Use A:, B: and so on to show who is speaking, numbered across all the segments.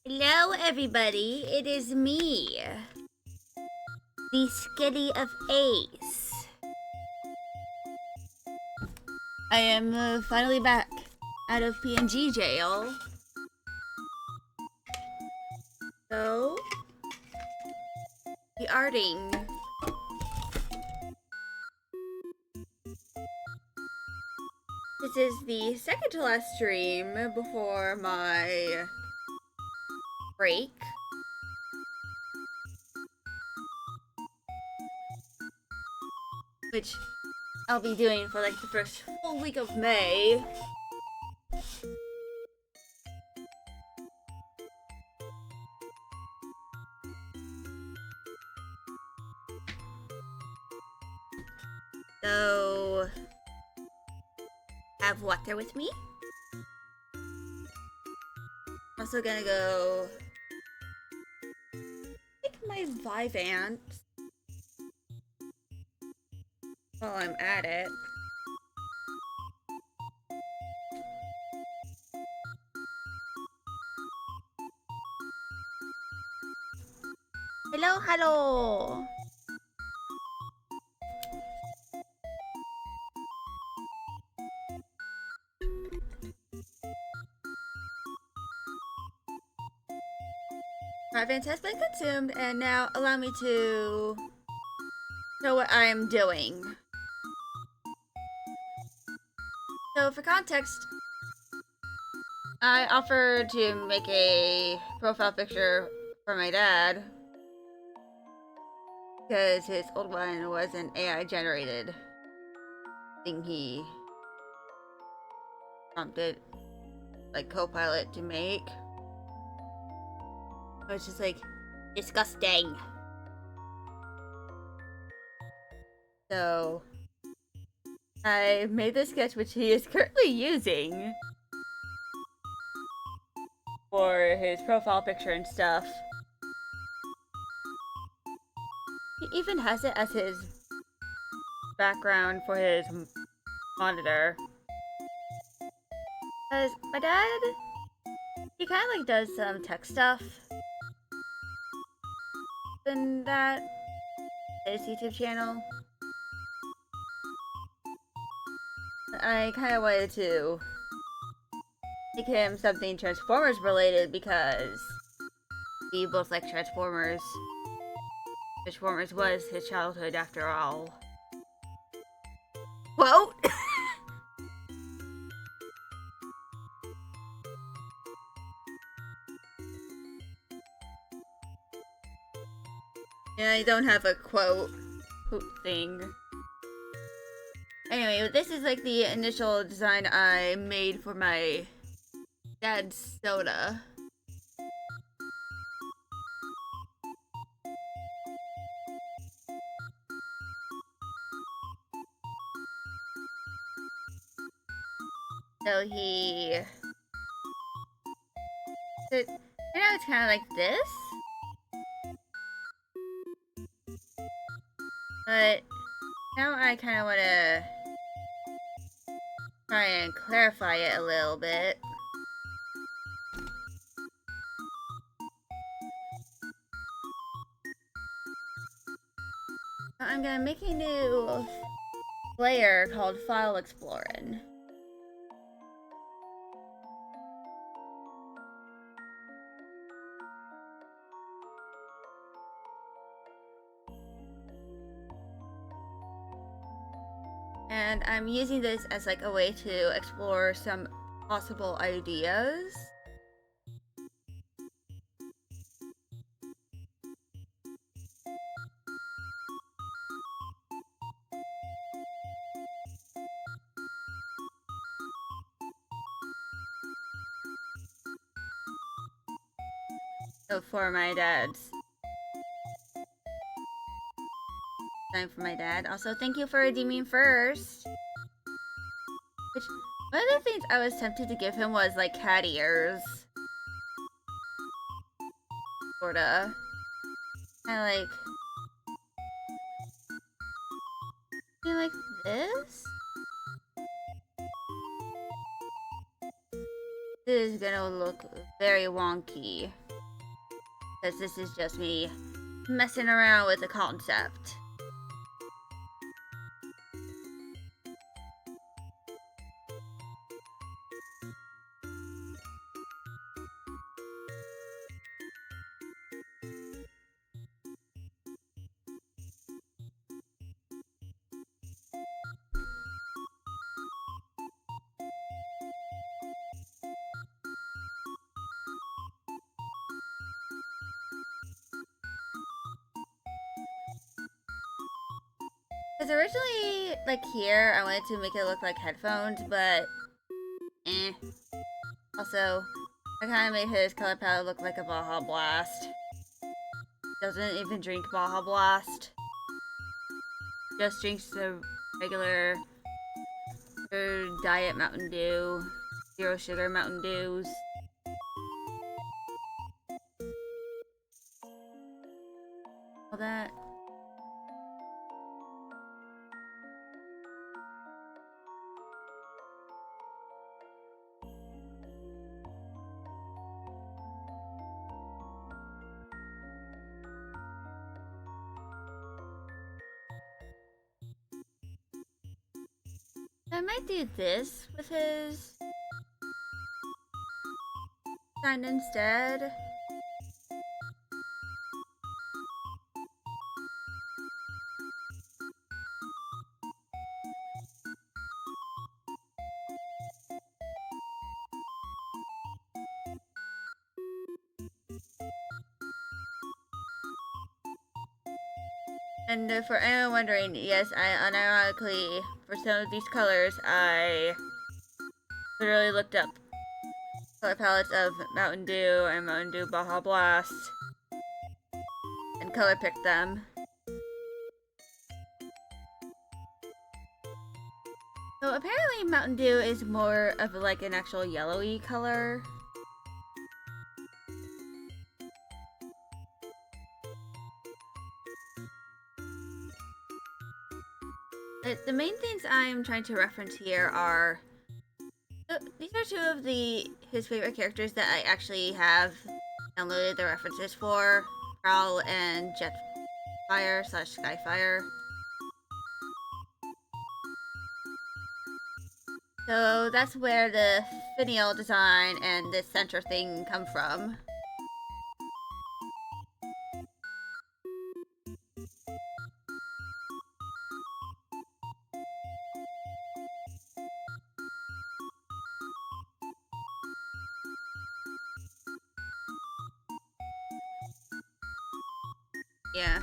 A: Hello, everybody. It is me, the Skitty of Ace. I am finally back out of PNG jail. So, the arting. This is the second to last stream before my break. Which I'll be doing for like the first full week of May. So, have water with me. Also gonna go pick my Vivant while I'm at it. Hello, hello! Vivant has been consumed, and now allow me to show what I am doing. So, for context, I offered to make a profile picture for my dad because his old one was an AI generated thing he prompted like Copilot to make. I was just like, disgusting. So I made this sketch, which he is currently using for his profile picture and stuff. He even has it as his background for his monitor. Because my dad, he kind of like does some tech stuff in that, his YouTube channel. I kind of wanted to make him something Transformers related because we both like Transformers. Transformers was his childhood after all. Quote! Yeah, I don't have a quote thing. Anyway, this is like the initial design I made for my dad's soda. So it's kind of like this. But now I kind of want to try and clarify it a little bit. I'm gonna make a new layer called File Exploring. And I'm using this as like a way to explore some possible ideas. So for my dad's. Time for my dad. Also, thank you for redeeming first. Which, one of the things I was tempted to give him was like cat ears. Sorta. Kinda like this? This is gonna look very wonky. Because this is just me messing around with the concept. Because originally, like here, I wanted to make it look like headphones, but eh. Also, I kind of made his color palette look like a Baja Blast. Doesn't even drink Baja Blast. Just drinks the regular diet Mountain Dew, zero sugar Mountain Dews. All that. I might do this with his sign instead. And for anyone wondering, yes, I unironically, for some of these colors, I literally looked up color palettes of Mountain Dew and Mountain Dew Baja Blast and color picked them. So apparently Mountain Dew is more of like an actual yellowy color. The main things I'm trying to reference here are these are two of his favorite characters that I actually have downloaded the references for, Prowl and Jetfire / Skyfire. So that's where the finial design and this center thing come from. Yeah.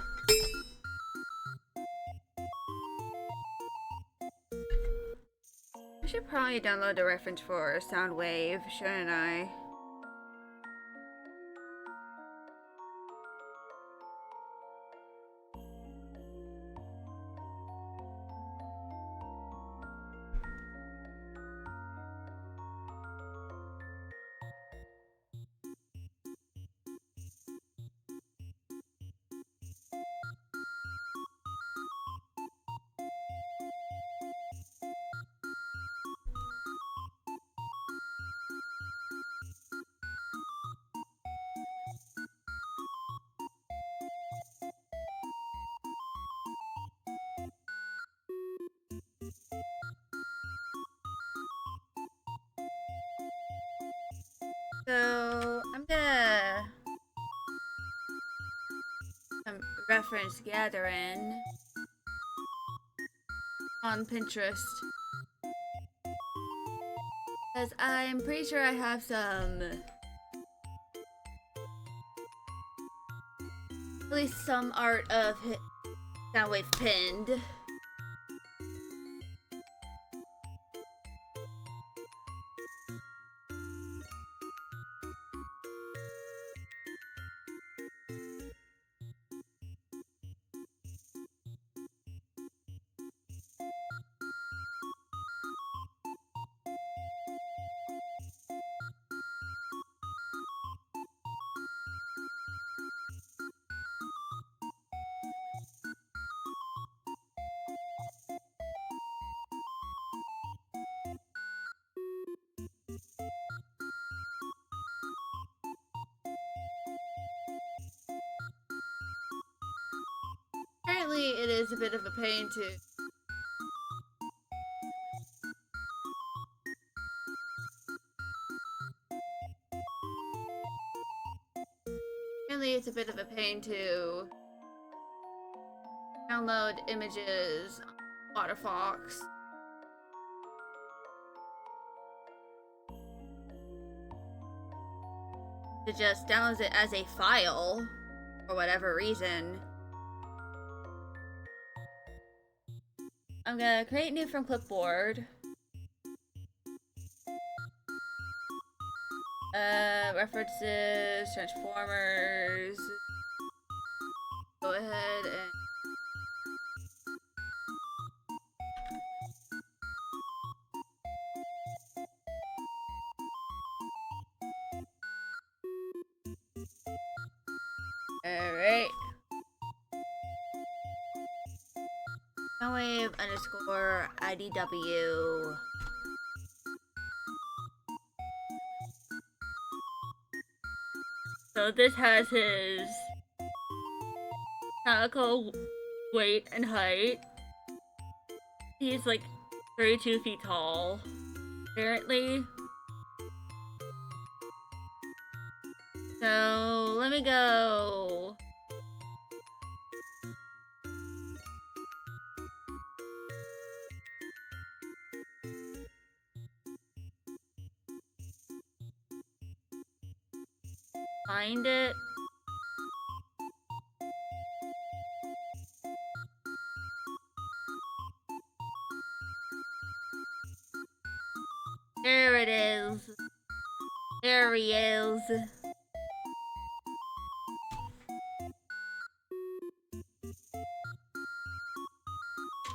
A: I should probably download the reference for Soundwave, shouldn't I? So I'm gonna reference gathering on Pinterest, because I'm pretty sure I have at least some art of Soundwave pinned. apparently it is a bit of a pain to... Apparently it's a bit of a pain to download images on Waterfox. To just download it as a file for whatever reason. I'm gonna create new from clipboard. References, transformers. Go ahead and alright. Wave underscore IDW. So this has his canonical weight and height. He's like 32 feet tall, apparently. So let me go. Find it. There it is. There he is.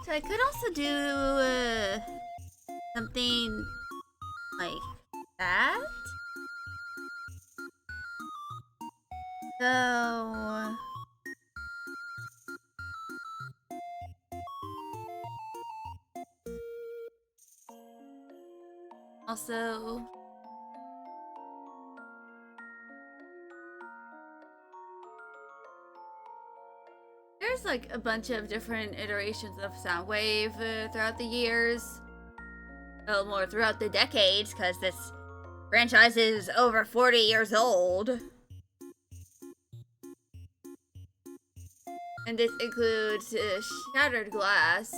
A: So I could also do something like that. So also there's like a bunch of different iterations of Soundwave throughout the years. Well, more throughout the decades, because this franchise is over 40 years old. And this includes Shattered Glass.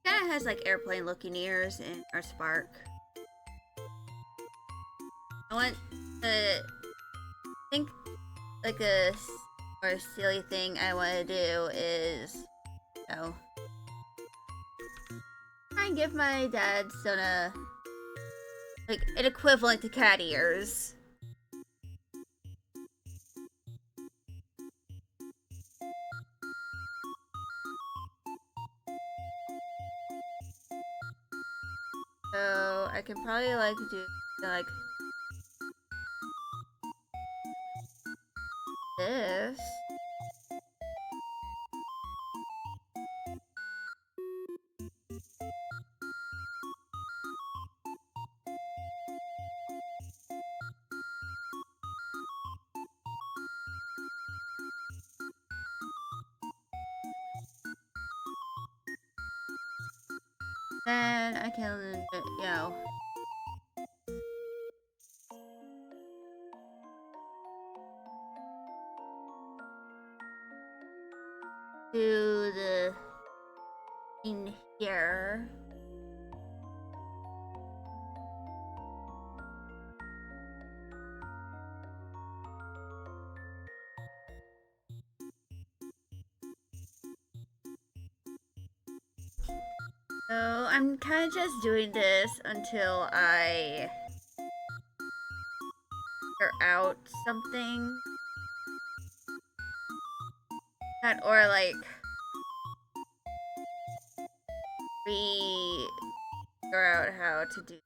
A: Kinda has like airplane looking ears in our Spark. I want to think like a more silly thing I want to do is, you know, try and give my dad Sona like an equivalent to cat ears. So I can probably like do like this. Then I can, you know, do the thing here. So I'm kind of just doing this until I figure out something. That or like figure out how to do.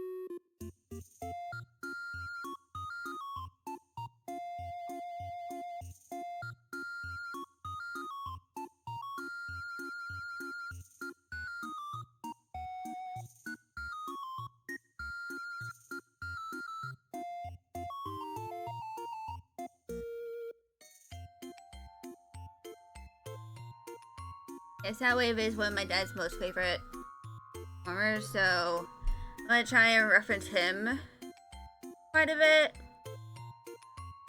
A: Yeah, Soundwave is one of my dad's most favorite performers, so I'm gonna try and reference him quite a bit.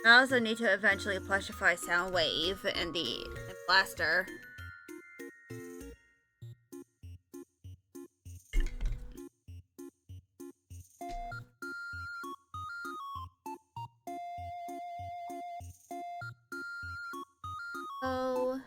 A: I also need to eventually plushify Soundwave and the Blaster. Oh.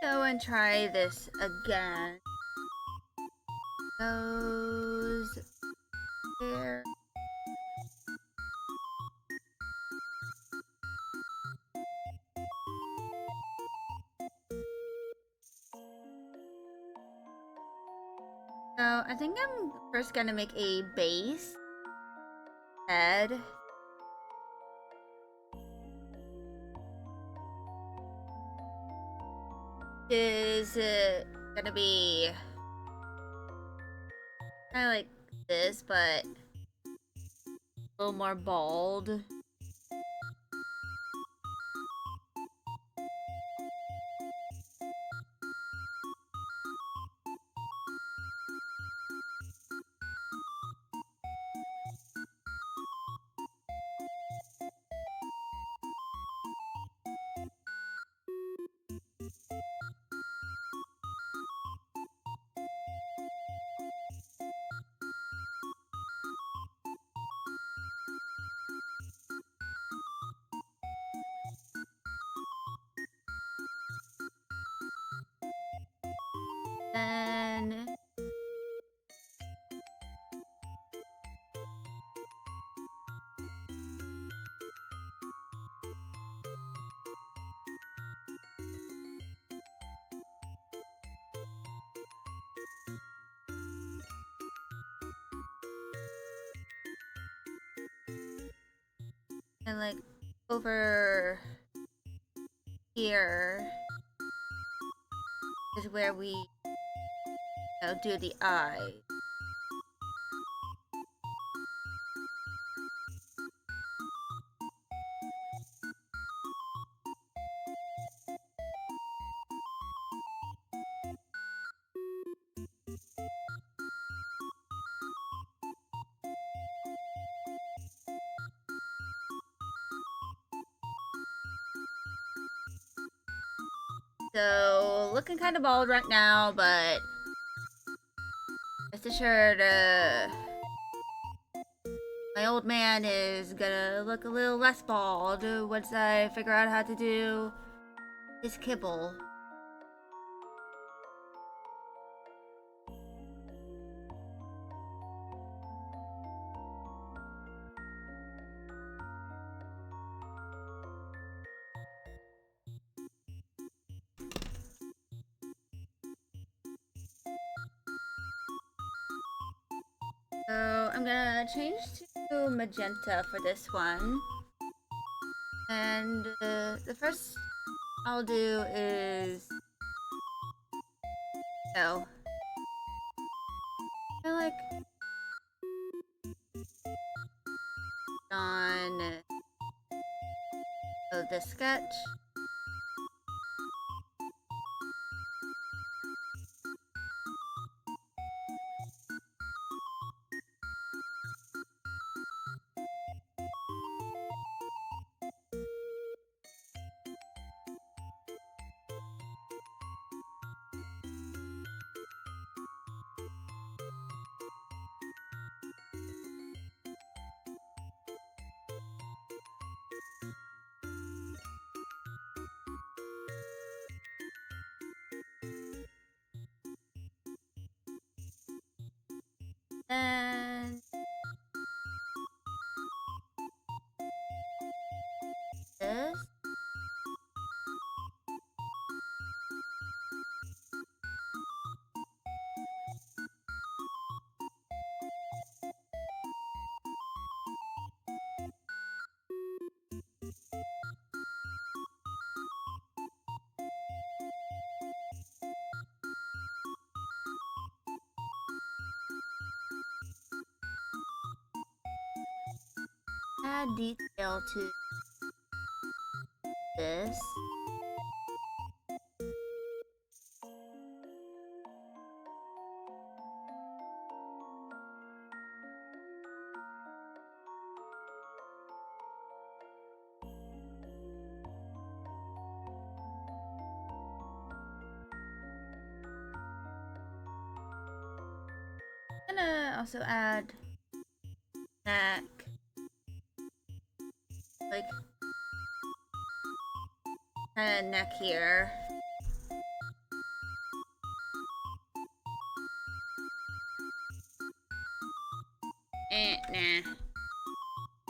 A: Go and try this again. Goes there. So I think I'm first gonna make a base head. Is gonna be kind of like this, but a little more bald. Then and like over here is where we do the eye. So looking kind of bald right now, but rest assured, my old man is gonna look a little less bald once I figure out how to do his kibble. So I'm gonna change to magenta for this one. And the first I'll do is, no, I like on the sketch. And this. Add detail to this. I'm gonna also add neck, like kind of neck here. Nah.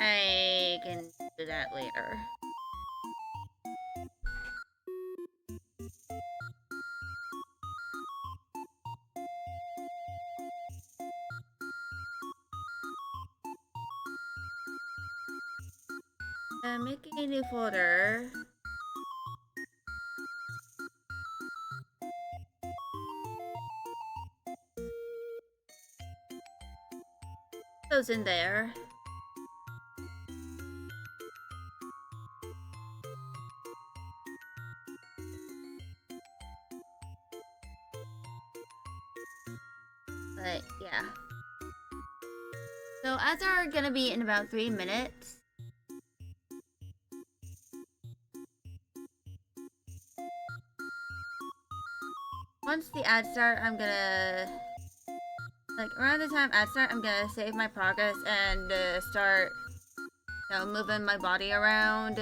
A: I can do that later. Making a new folder. Goes in there. But yeah. So ads are gonna be in about 3 minutes. Once the ads start, I'm gonna, like around the time ads start, I'm gonna save my progress and start, you know, moving my body around.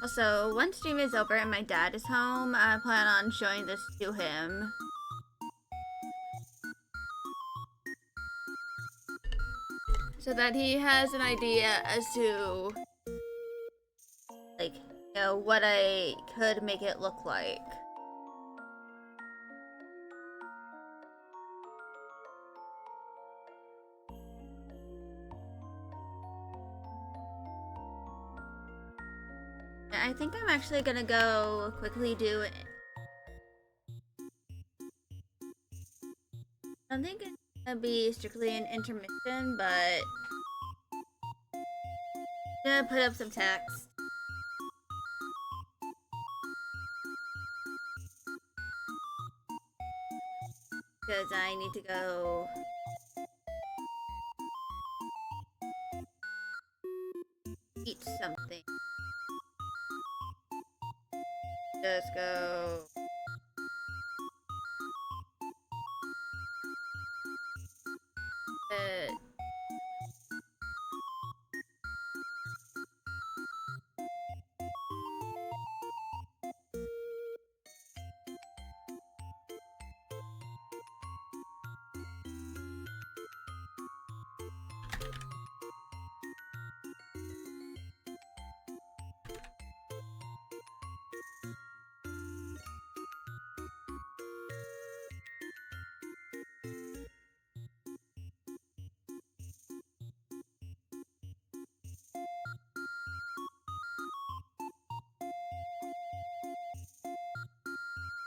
A: Also, once stream is over and my dad is home, I plan on showing this to him. So that he has an idea as to, like, you know, what I could make it look like. I think I'm actually gonna go quickly do it. I don't think it's gonna be strictly an intermission, but I'm gonna put up some text. Because I need to go eat something. Just go.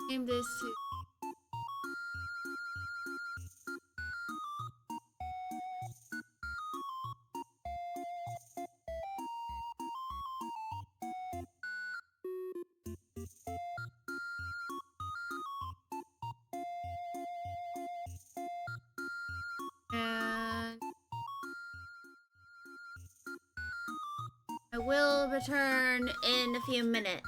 A: Name this to. And I will return in a few minutes.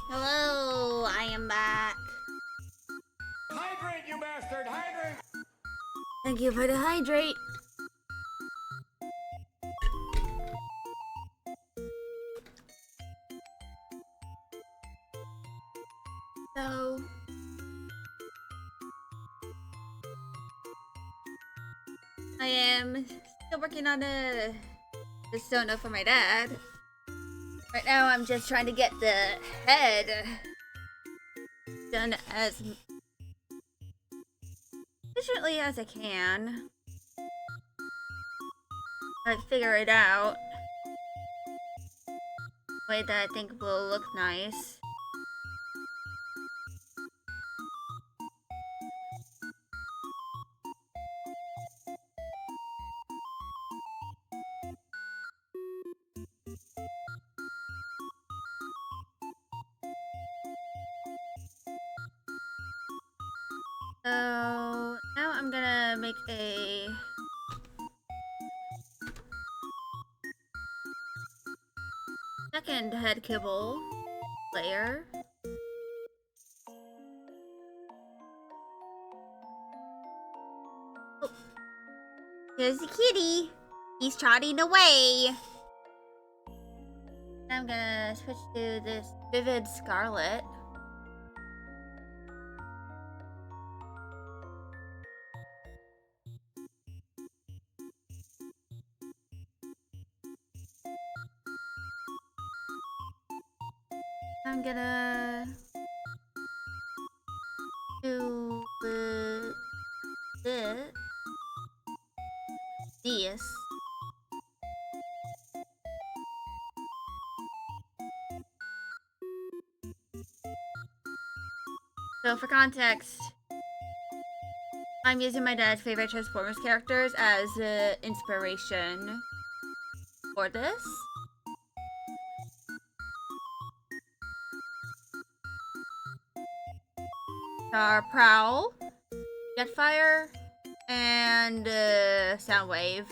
A: Hello, I am back.
B: Hydrate, you bastard! Hydrate!
A: Thank you for the hydrate. So, I am still working on the Sono for my dad. Right now, I'm just trying to get the head done as efficiently as I can. I figure it out. Way that I think will look nice. So now I'm gonna make a second head kibble layer. Oh, here's the kitty. He's trotting away. I'm gonna switch to this Vivid Scarlet. I'm gonna do this. So for context, I'm using my dad's favorite Transformers characters as inspiration for this. Our Prowl, Jetfire, and Soundwave.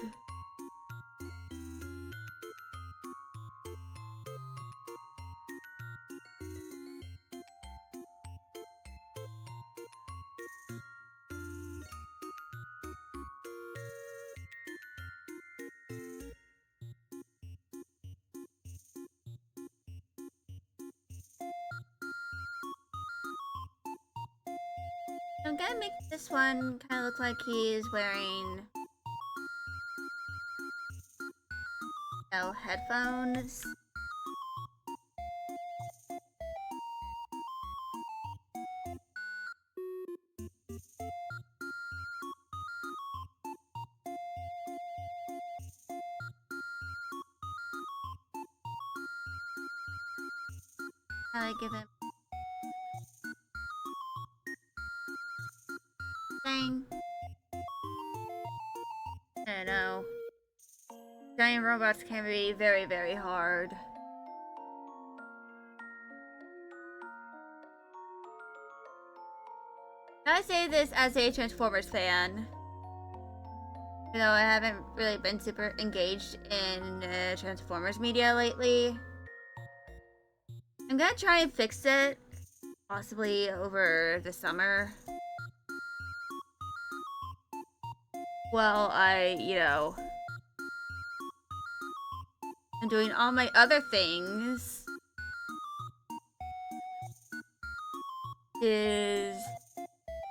A: I'm gonna make this one kind of look like he's wearing headphones. I give him thing. I don't know. Giant robots can be very, very hard. I say this as a Transformers fan. You know, I haven't really been super engaged in Transformers media lately. I'm gonna try and fix it, possibly over the summer. Well, I'm doing all my other things. Is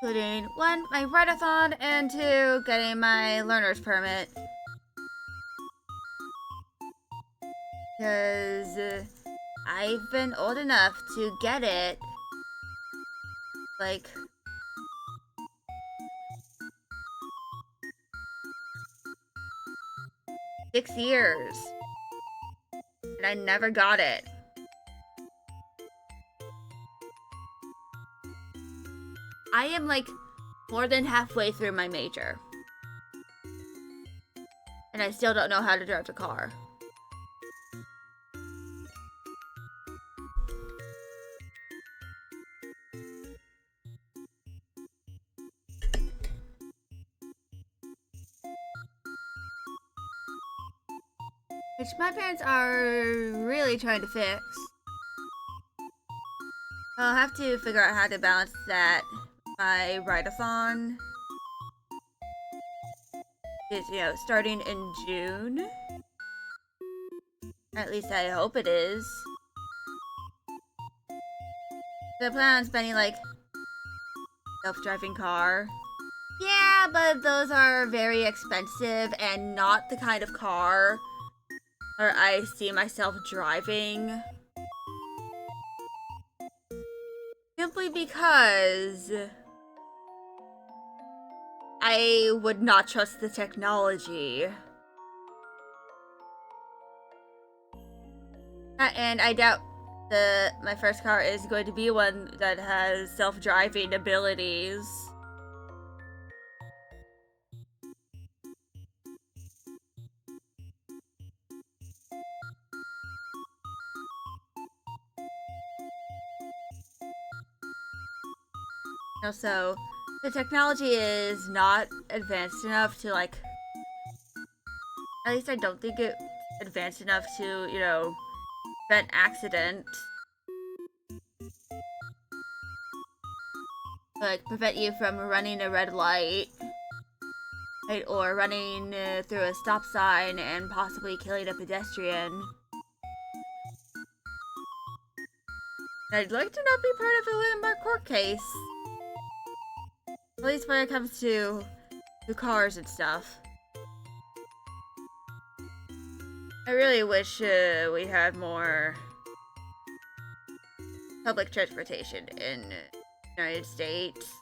A: including one, my readathon, and two, getting my learner's permit. Because I've been old enough to get it. Like, six years. And I never got it. I am like more than halfway through my major. And I still don't know how to drive a car. Which my parents are really trying to fix. I'll have to figure out how to balance that. My write-a-thon is, starting in June. At least I hope it is. So I plan on spending, like, self-driving car. Yeah, but those are very expensive and not the kind of car where I see myself driving. Simply because I would not trust the technology. And I doubt my first car is going to be one that has self-driving abilities. Also, the technology is not advanced enough to, like, at least I don't think it's advanced enough to, prevent accident. Like, prevent you from running a red light. Right? Or running through a stop sign and possibly killing a pedestrian. I'd like to not be part of a landmark court case. At least when it comes to cars and stuff. I really wish we had more public transportation in the United States.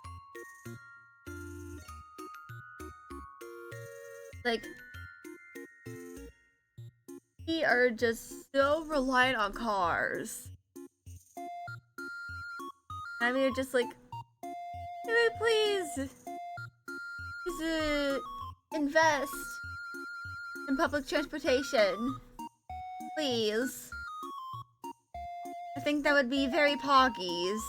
A: Like, we are just so reliant on cars. I mean, just like, please invest in public transportation. Please. I think that would be very poggies.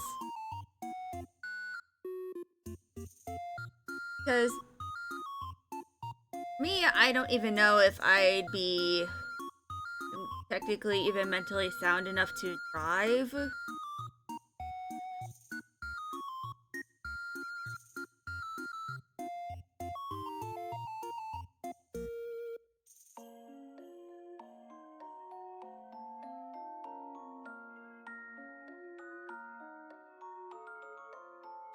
A: Because me, I don't even know if I'd be technically even mentally sound enough to drive.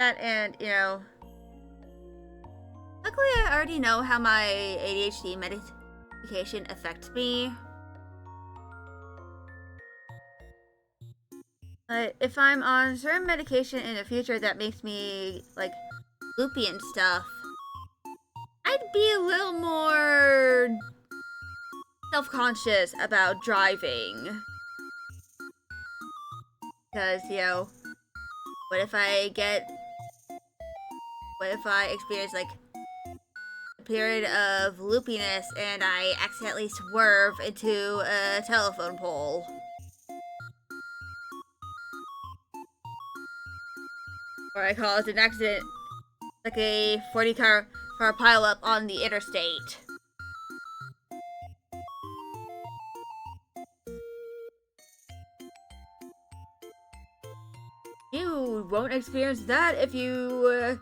A: That and, luckily I already know how my ADHD medication affects me. But if I'm on certain medication in the future that makes me, like, loopy and stuff, I'd be a little more self-conscious about driving. Because, what if I experience, like, a period of loopiness and I accidentally swerve into a telephone pole? Or I cause an accident, like a 40-car pileup on the interstate. You won't experience that if you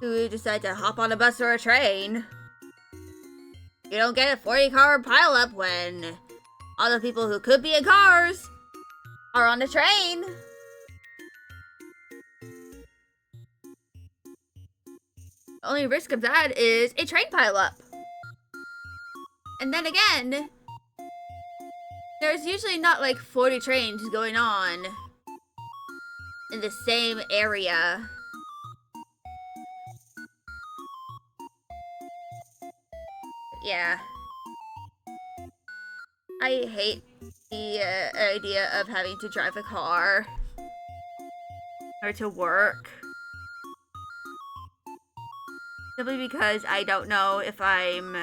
A: decide to hop on a bus or a train. You don't get a 40-car pileup when all the people who could be in cars are on the train. The only risk of that is a train pileup. And then again, there's usually not like 40 trains going on in the same area. Yeah. I hate the idea of having to drive a car or to work. Simply because I don't know if I'm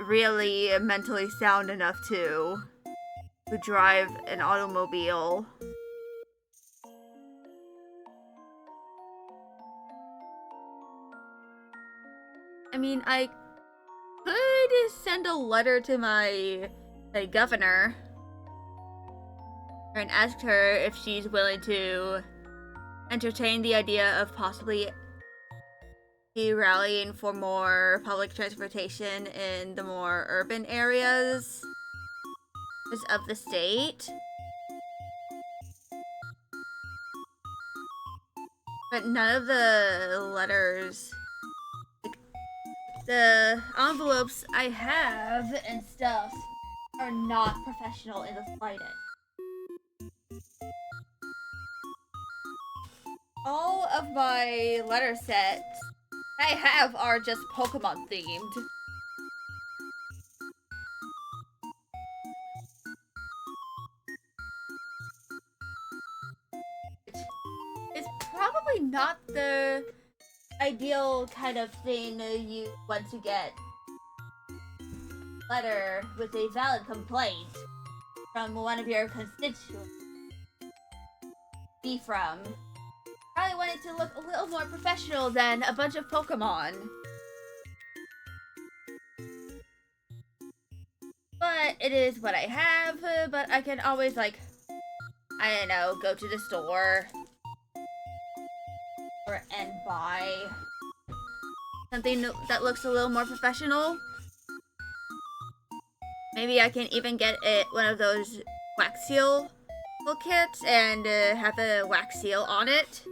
A: really mentally sound enough to drive an automobile. I mean, I could send a letter to my governor and asked her if she's willing to entertain the idea of possibly rallying for more public transportation in the more urban areas of the state. But none of the letters, like, the envelopes I have and stuff are not professional in the slightest. All of my letter sets I have are just Pokemon themed. It's probably not the ideal kind of thing you want to get. Letter with a valid complaint from one of your constituents. Be from. Probably want it to look a little more professional than a bunch of Pokemon. But it is what I have, but I can always, like, I don't know, go to the store and buy something that looks a little more professional. Maybe I can even get one of those wax seal kits and have a wax seal on it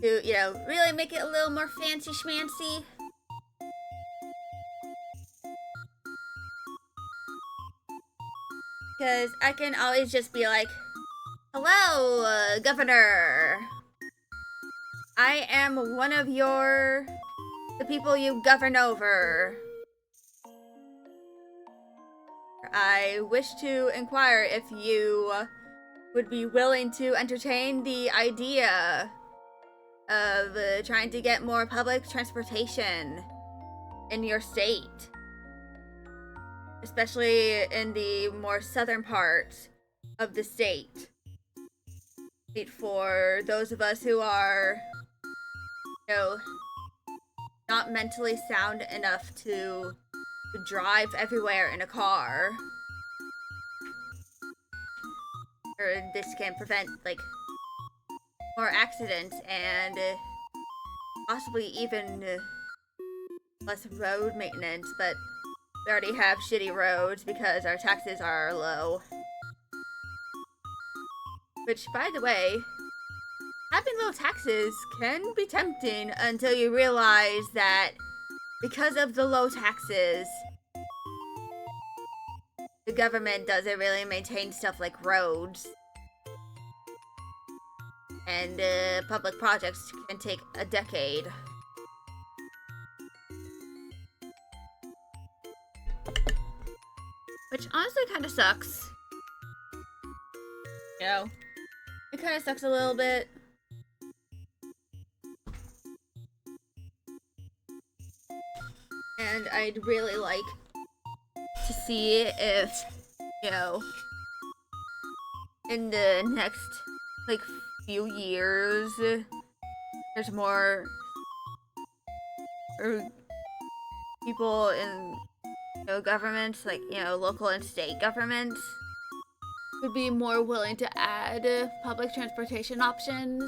A: to, you know, really make it a little more fancy schmancy. Because I can always just be like, hello, Governor. I am one of the people you govern over. I wish to inquire if you would be willing to entertain the idea of trying to get more public transportation in your state. Especially in the more southern parts of the state. For those of us who are, you know, not mentally sound enough to drive everywhere in a car. Or this can prevent, like, more accidents and possibly even less road maintenance, but we already have shitty roads because our taxes are low. Which, by the way, having low taxes can be tempting until you realize that because of the low taxes, the government doesn't really maintain stuff like roads. And public projects can take a decade. Which honestly kind of sucks. You know, it kind of sucks a little bit. And I'd really like to see if, you know, in the next, like, few years, there's more people in, you know, governments, like, you know, local and state governments, would be more willing to add public transportation options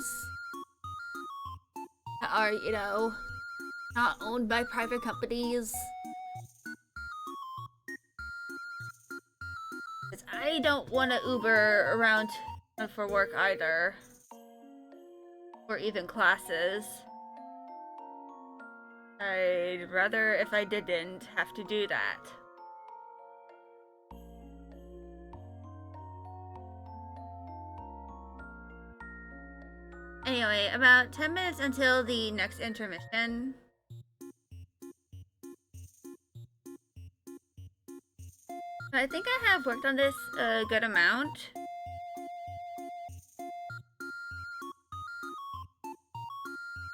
A: that are, you know, not owned by private companies. Because I don't want to Uber around for work either. Or even classes. I'd rather if I didn't have to do that. Anyway, about 10 minutes until the next intermission. I think I have worked on this a good amount.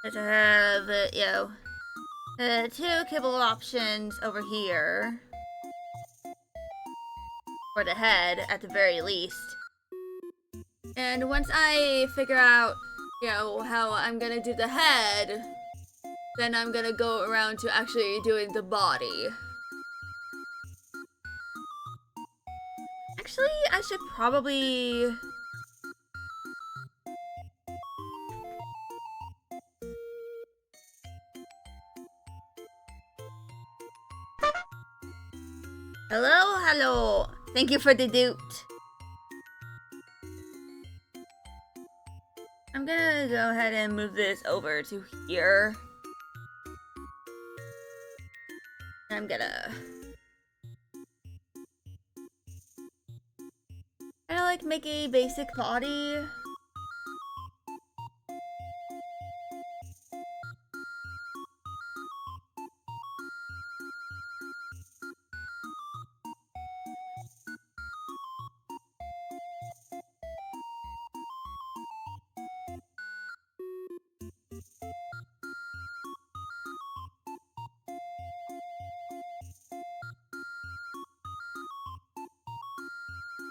A: But I have, you know, 2 kibble options over here. For the head, at the very least. And once I figure out, you know, how I'm gonna do the head, then I'm gonna go around to actually doing the body. Actually, I should probably Hello, hello. Thank you for the doot. I'm gonna go ahead and move this over to here. I'm gonna kind of like make a basic body.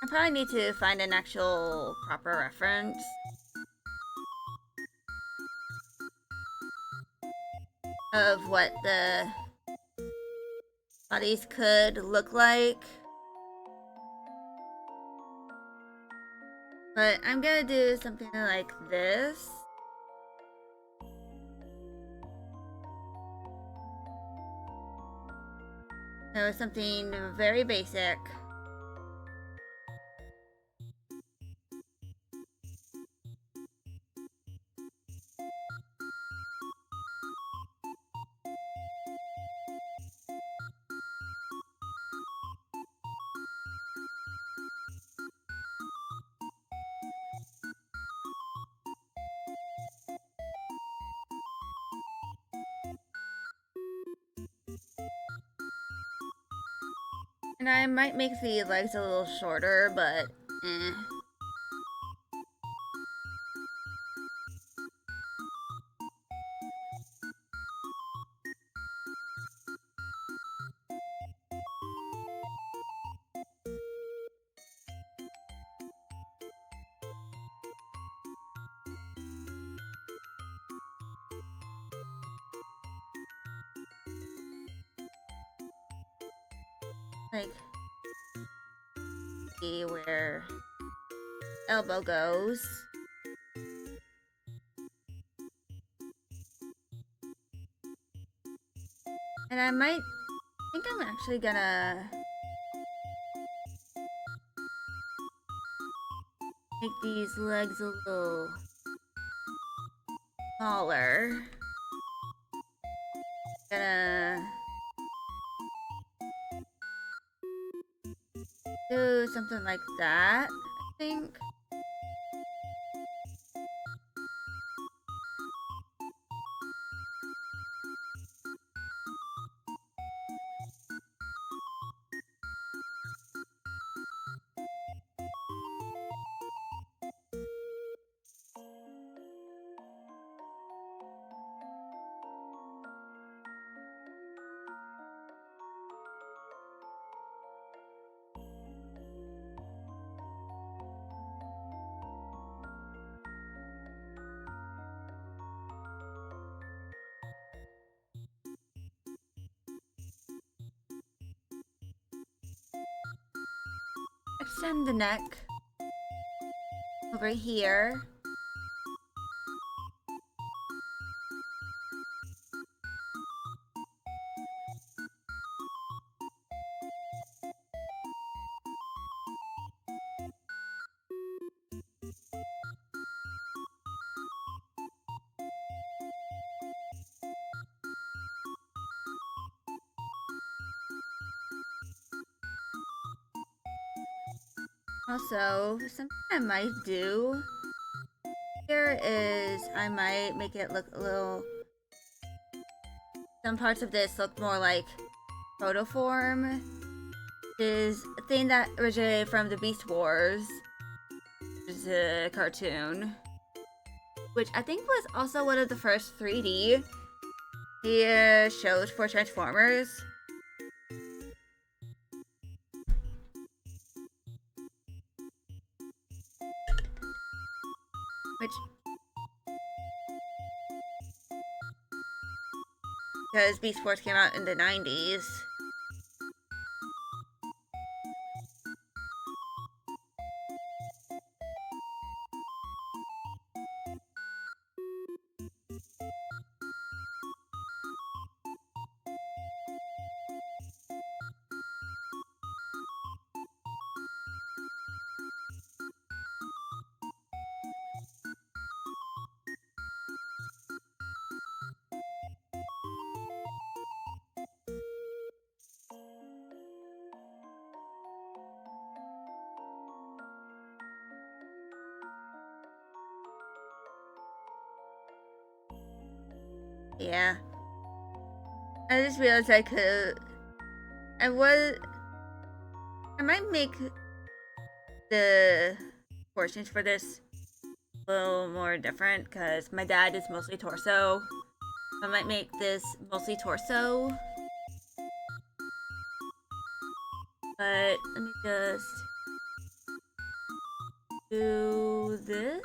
A: I probably need to find an actual proper reference of what the bodies could look like. But I'm gonna do something like this. So something very basic. And I might make the legs a little shorter, but eh. Like, see where elbow goes. And I think I'm actually gonna make these legs a little smaller. Gonna do something like that, I think. Extend the neck over here. Also, something I might do here is I might make it look a little... Some parts of this look more like protoform. Is a thing that originated from the Beast Wars, which is a cartoon, which I think was also one of the first 3D shows for Transformers. Which, because Beast Wars came out in the 90s. Yeah. I just realized I could. I was. I might make the portions for this a little more different because my dad is mostly torso. I might make this mostly torso. But let me just do this.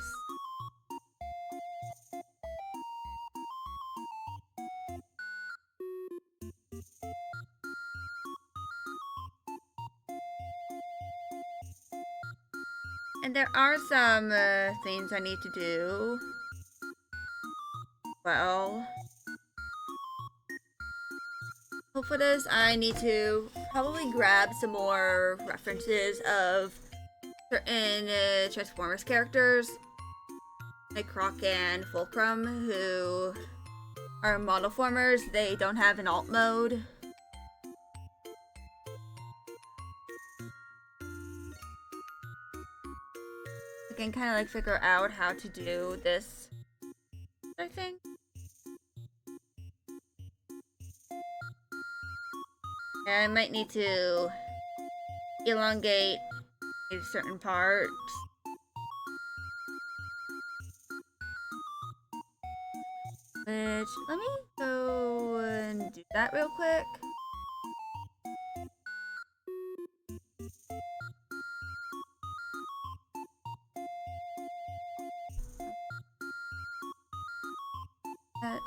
A: And there are some things I need to do. Well, for this, I need to probably grab some more references of certain Transformers characters, like Croc and Fulcrum, who are model formers. They don't have an alt mode. I can kind of like figure out how to do this, I think. And I might need to elongate certain parts. Which, let me go and do that real quick. That.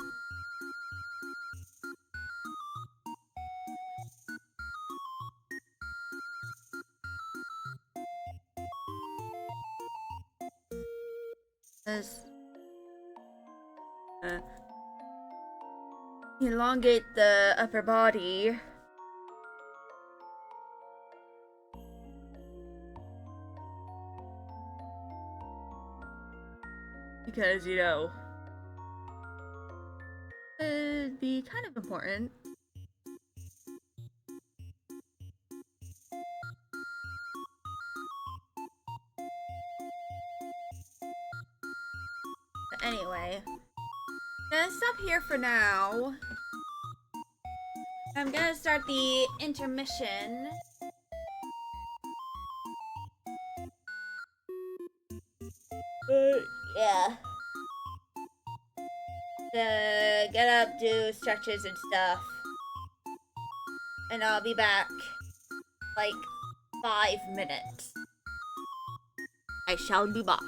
A: This. Elongate the upper body. Because, you know, it'd be kind of important. But anyway, I'm gonna stop here for now. I'm gonna start the intermission. Yeah. To get up, do stretches and stuff. And I'll be back like 5 minutes. I shall be back.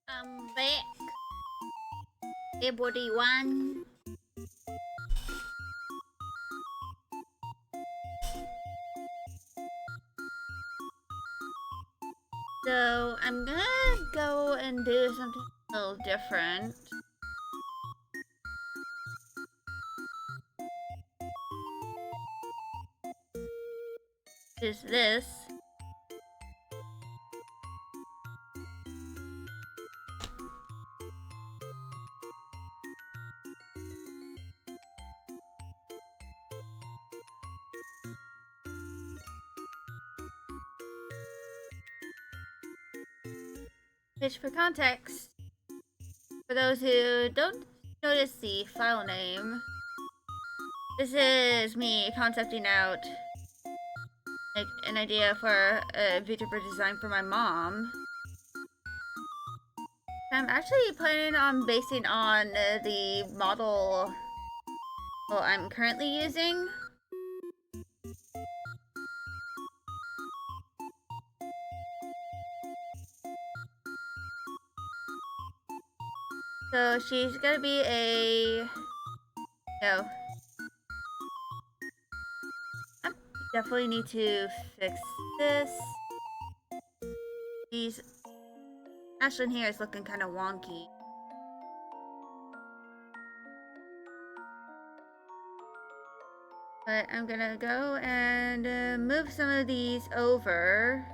A: I'm back. Everyone. So I'm gonna go and do something a little different. Is this. Which, for context, for those who don't notice the file name, this is me concepting out like an idea for a VTuber design for my mom. I'm actually planning on basing on the model I'm currently using. So she's gonna be a... No. I definitely need to fix this. These... Ashlyn here is looking kind of wonky. But I'm gonna go and move some of these over.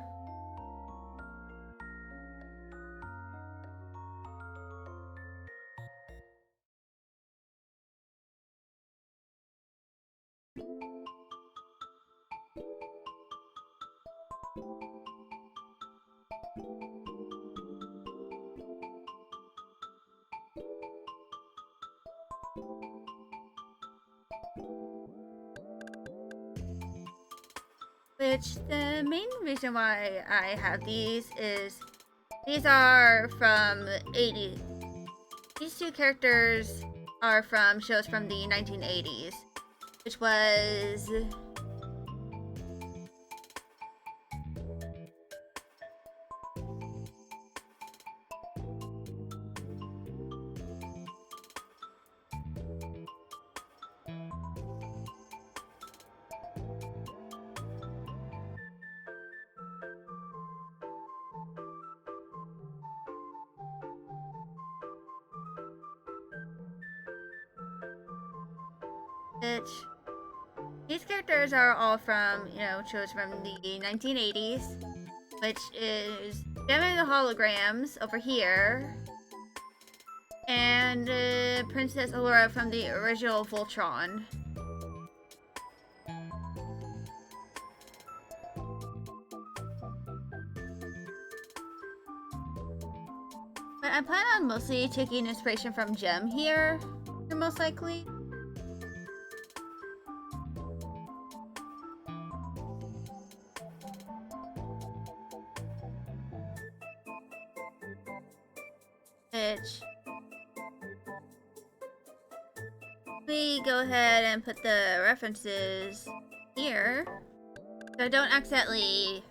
A: Which, the main reason why I have these is these are from 80s. These two characters are from shows from the 1980s, which was... Which, these characters are all from, shows from the 1980s, which is Gem and the Holograms over here, and Princess Allura from the original Voltron. But I plan on mostly taking inspiration from Gem here, most likely. Which... we go ahead and put the references here, so I don't accidentally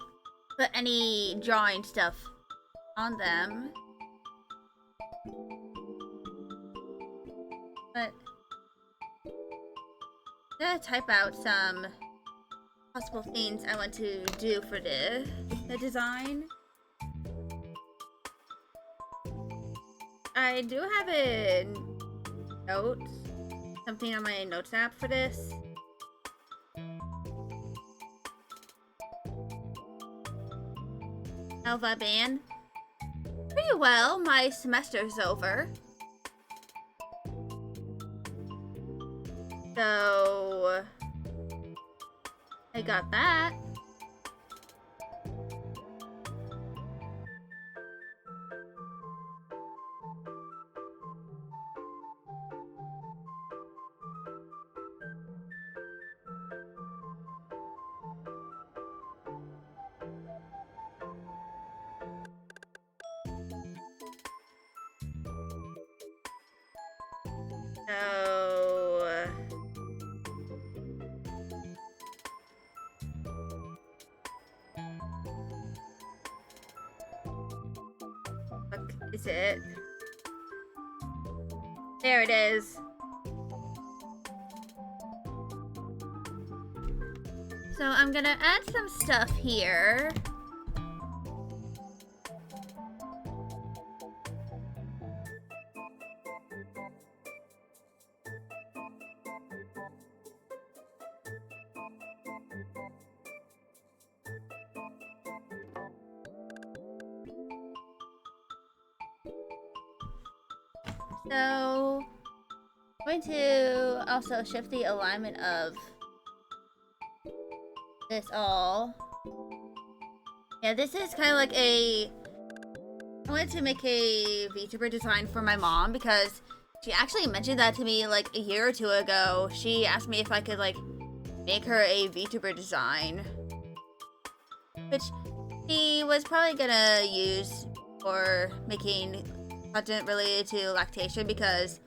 A: put any drawing stuff on them. But I'm gonna type out some possible things I want to do for the design. I do have a note, something on my notes app for this. Alva Ban. Pretty well, my semester's over. So I got that. So Is it? There it is. So I'm gonna add some stuff here. So I'm going to also shift the alignment of this all. Yeah, this is kind of like I wanted to make a VTuber design for my mom because she actually mentioned that to me like a year or two ago. She asked me if I could like make her a VTuber design, which she was probably gonna use for making content related to lactation because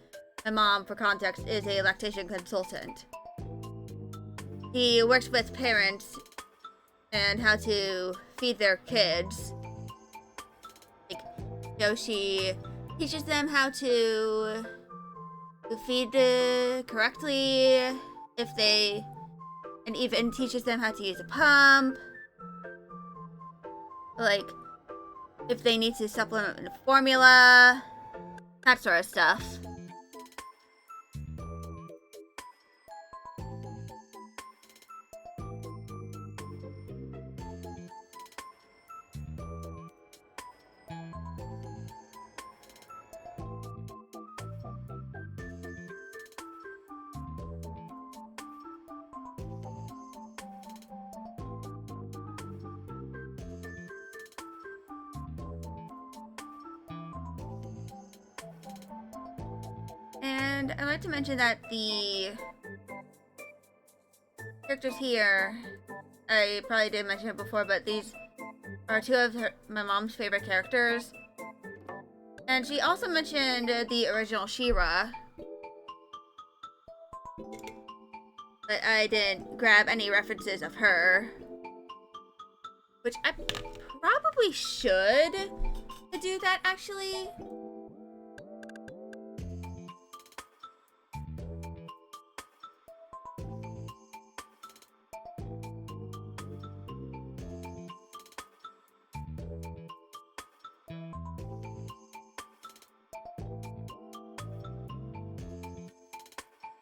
A: my mom, for context, is a lactation consultant. He works with parents and how to feed their kids. Like, she teaches them how to feed correctly, and even teaches them how to use a pump. Like, if they need to supplement with formula, that sort of stuff. And I'd like to mention that the characters here, I probably did mention it before, but these are two of my mom's favorite characters. And she also mentioned the original She-Ra, but I didn't grab any references of her, which I probably should do that actually.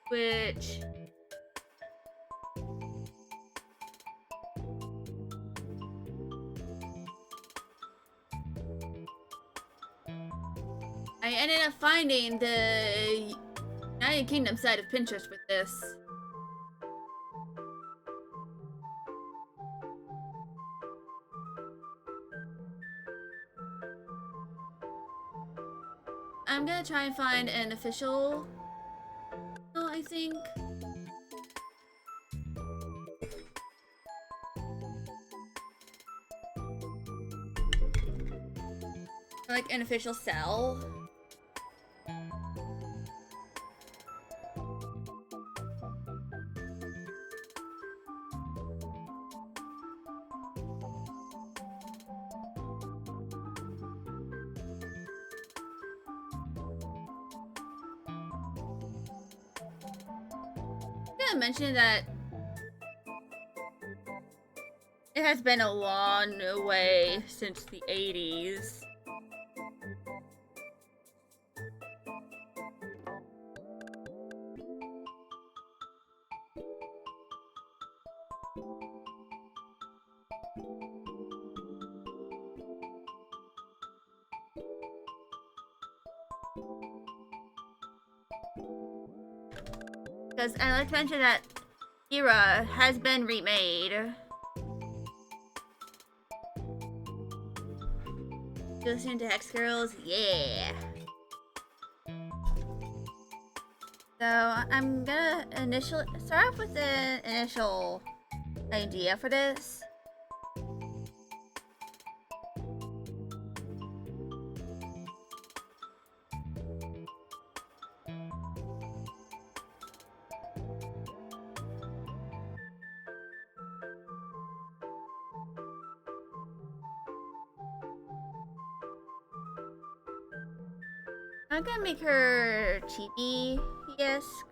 A: Which I ended up finding the United Kingdom side of Pinterest with this. I'm gonna try and find an official, I think. Like an official cell. I mentioned that it has been a long way since the 80s. Because I like to mention that She-Ra has been remade. You listen to Hex Girls? Yeah. So I'm gonna start off with an initial idea for this. I'm gonna make her chibi-esque,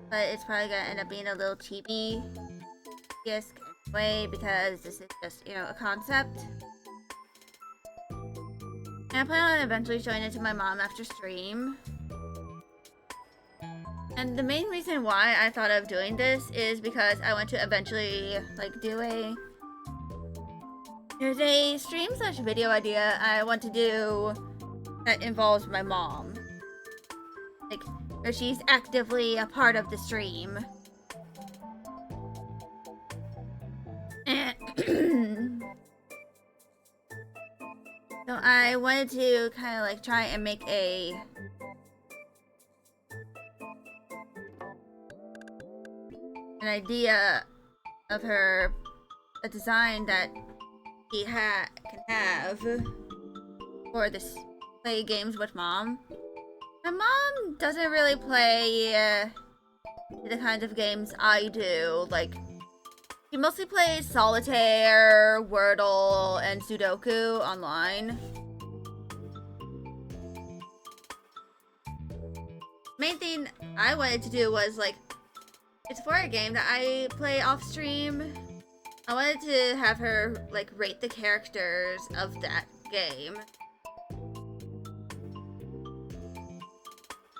A: but it's probably gonna end up being a little chibi-esque way because this is just, you know, a concept. And I plan on eventually showing it to my mom after stream. And the main reason why I thought of doing this is because I want to eventually, like, there's a stream/video idea I want to do that involves my mom. Like, where she's actively a part of the stream. So I wanted to kind of like try and make an idea of her, a design that she can have for this play games with mom. My mom doesn't really play the kinds of games I do. Like, she mostly plays Solitaire, Wordle, and Sudoku online. Main thing I wanted to do was, like, it's for a game that I play off stream. I wanted to have her, like, rate the characters of that game.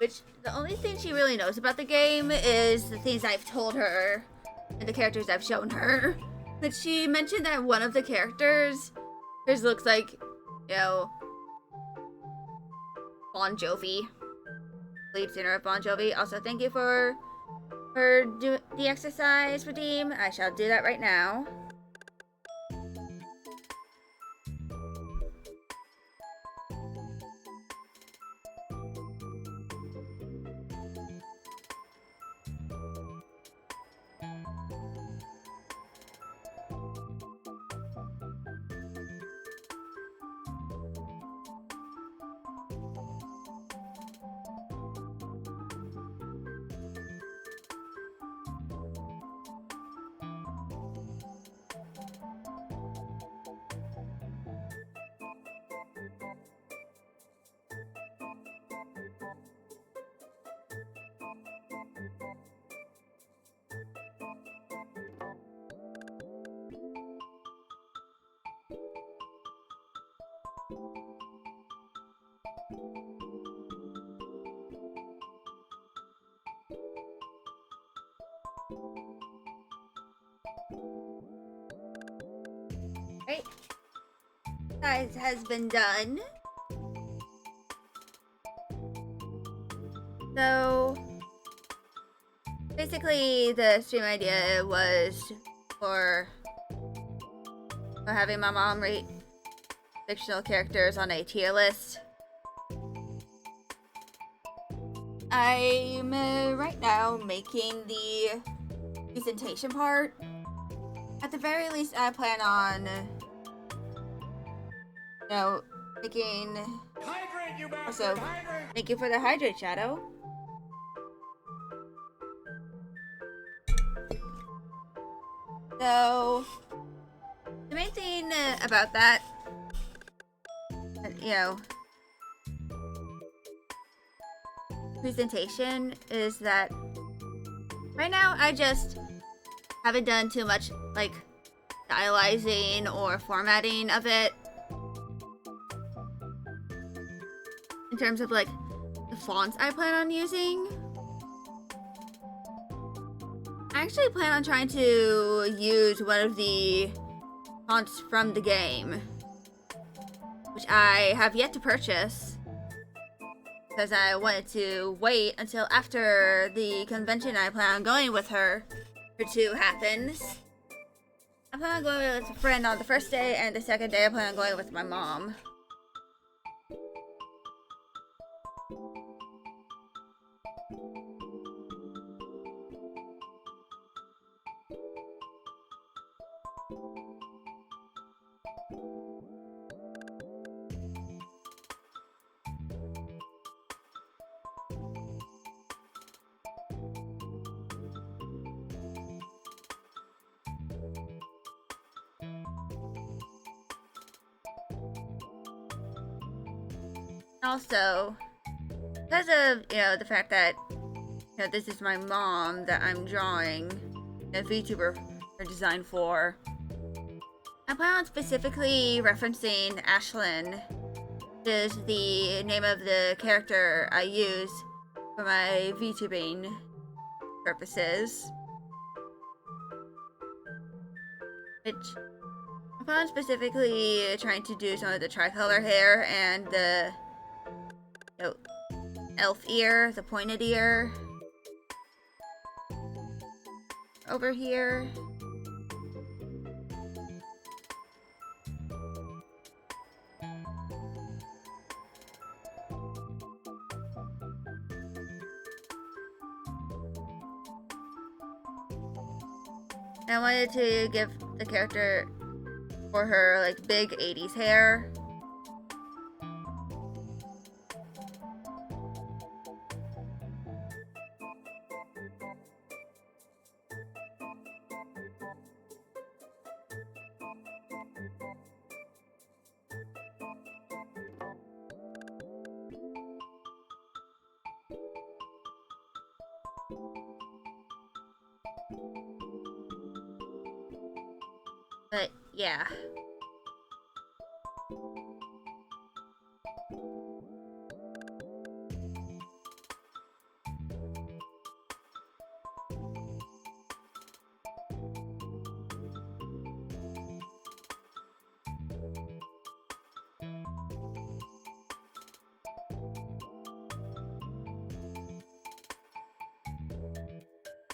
A: Which, the only thing she really knows about the game is the things I've told her and the characters I've shown her. But she mentioned that one of the characters, hers looks like, you know, Bon Jovi. Lead singer of Bon Jovi. Also, thank you for the exercise redeem. I shall do that right now. Right. That has been done. So, basically, the stream idea was for having my mom rate fictional characters on a tier list. I'm right now making the presentation part. At the very least, I plan on, you know, making.
B: Hydrate, you bastard!
A: Also,
B: Hydrate!
A: thank you for the hydrate, Shadow. So, the main thing about that, you know, presentation is that right now I just haven't done too much, like, stylizing or formatting of it. In terms of, like, the fonts I plan on using. I actually plan on trying to use one of the fonts from the game, which I have yet to purchase, because I wanted to wait until after the convention I plan on going with her to happens. I plan on going with a friend on the first day, and the second day I plan on going with my mom. Also, because of, the fact that, this is my mom that I'm drawing a VTuber design for, I plan on specifically referencing Ashlyn, which is the name of the character I use for my VTubing purposes. Which I plan on specifically trying to do some of the tricolor hair and the elf ear, the pointed ear over here. I wanted to give the character for her like big 80s hair. But yeah.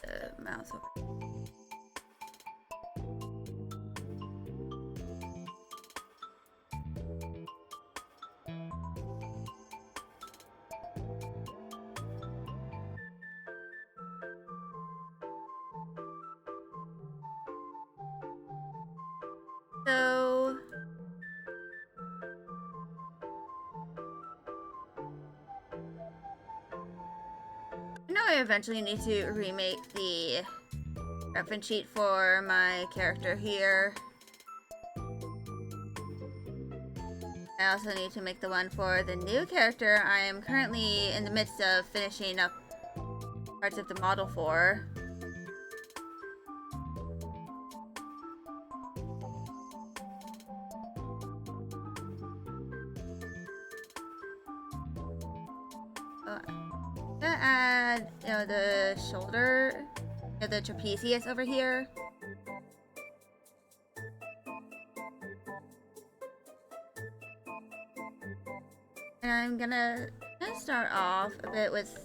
A: The mouse over. So I know I eventually need to remake the reference sheet for my character here. I also need to make the one for the new character I am currently in the midst of finishing up parts of the model for. I'm gonna add, the shoulder, the trapezius over here. And I'm gonna start off a bit with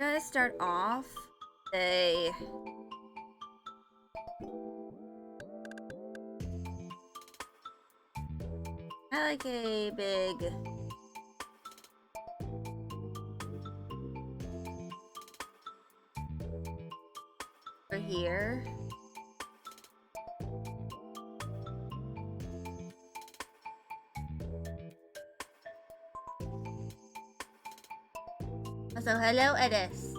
A: a I like a big over here. Also, hello, Edis.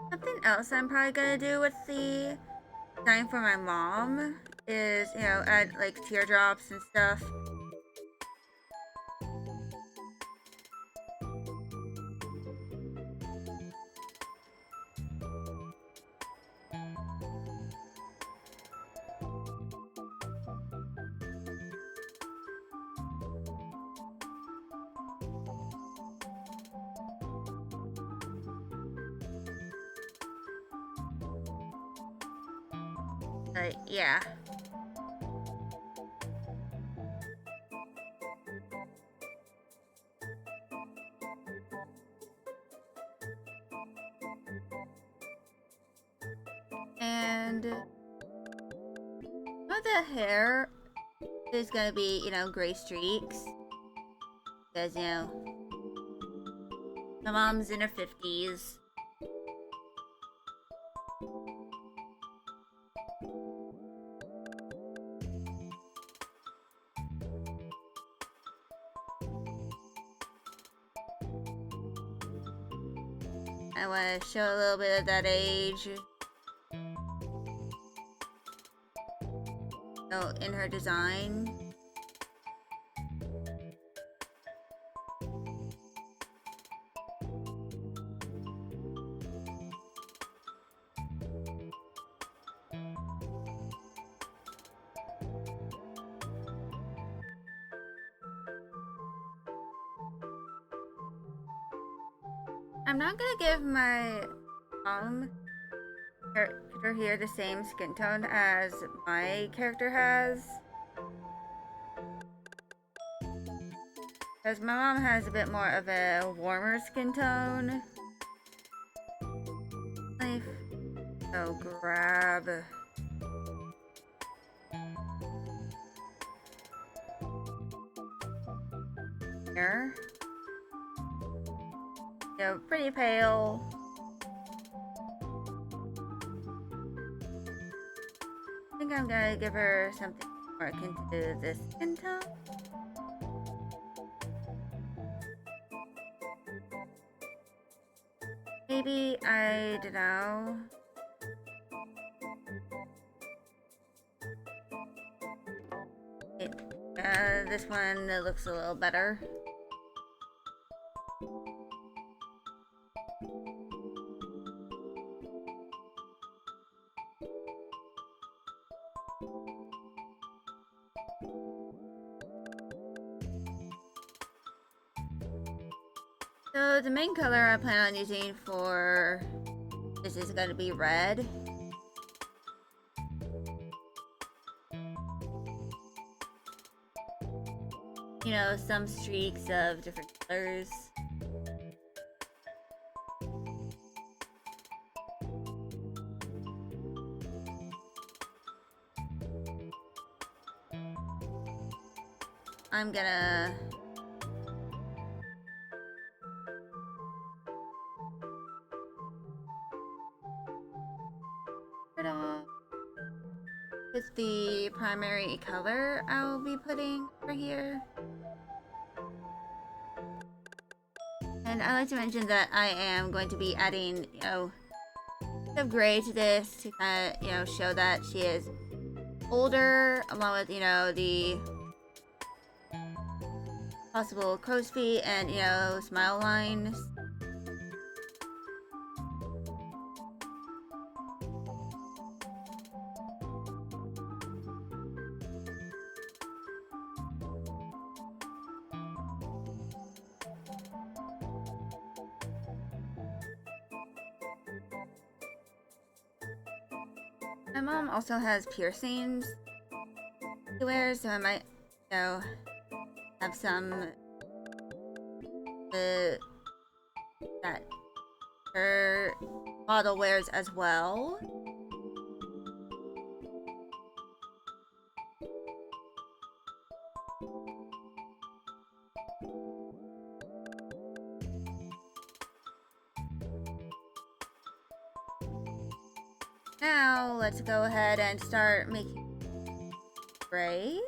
A: Something else I'm probably gonna do with the design for my mom is, add like teardrops and stuff. But yeah. And the hair is gonna be, gray streaks. Because, My mom's in her 50s. I want to show a little bit of that age. So, in her design. I'm not gonna give my character here the same skin tone as my character has. Because my mom has a bit more of a warmer skin tone. So grab here. Pretty pale. I think I'm gonna give her something more akin to this skin tone. Maybe, I don't know. This one looks a little better. So the main color I plan on using for this is going to be red. You know, some streaks of different colors. I'm gonna start off with the primary color I'll be putting over here. And I like to mention that I am going to be adding, you know, some gray to this to kind of, you know, show that she is older, along with, you know, the possible crow's feet and, you know, smile lines. My mom also has piercings she wears, so I might, you know, have some that her model wears as well. Now, let's go ahead and start making gray.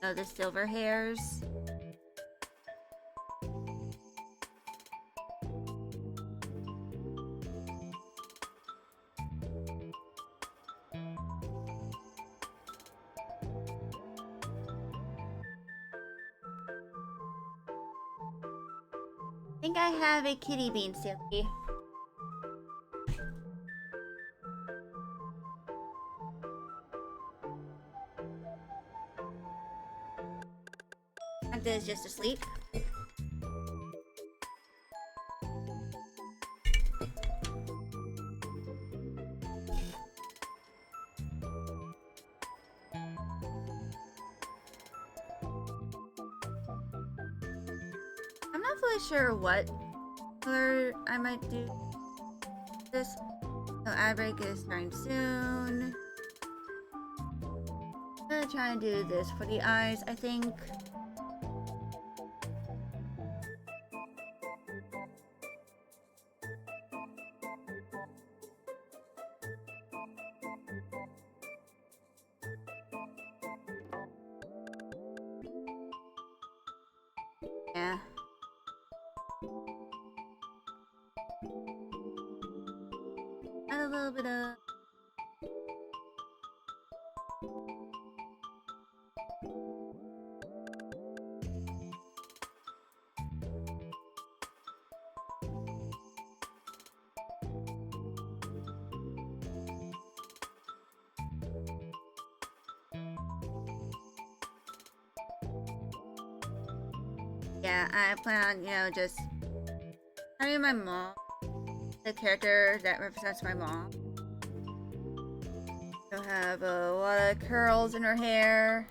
A: Oh, the silver hairs. I think I have a kitty bean, Silky. Magda is just asleep. I'm not fully sure what color I might do this. So ad break is starting soon. I'm gonna try and do this for the eyes, I think. Yeah. Add a little bit of... Yeah, I plan on, you know, just having my mom, the character that represents my mom. She'll have a lot of curls in her hair.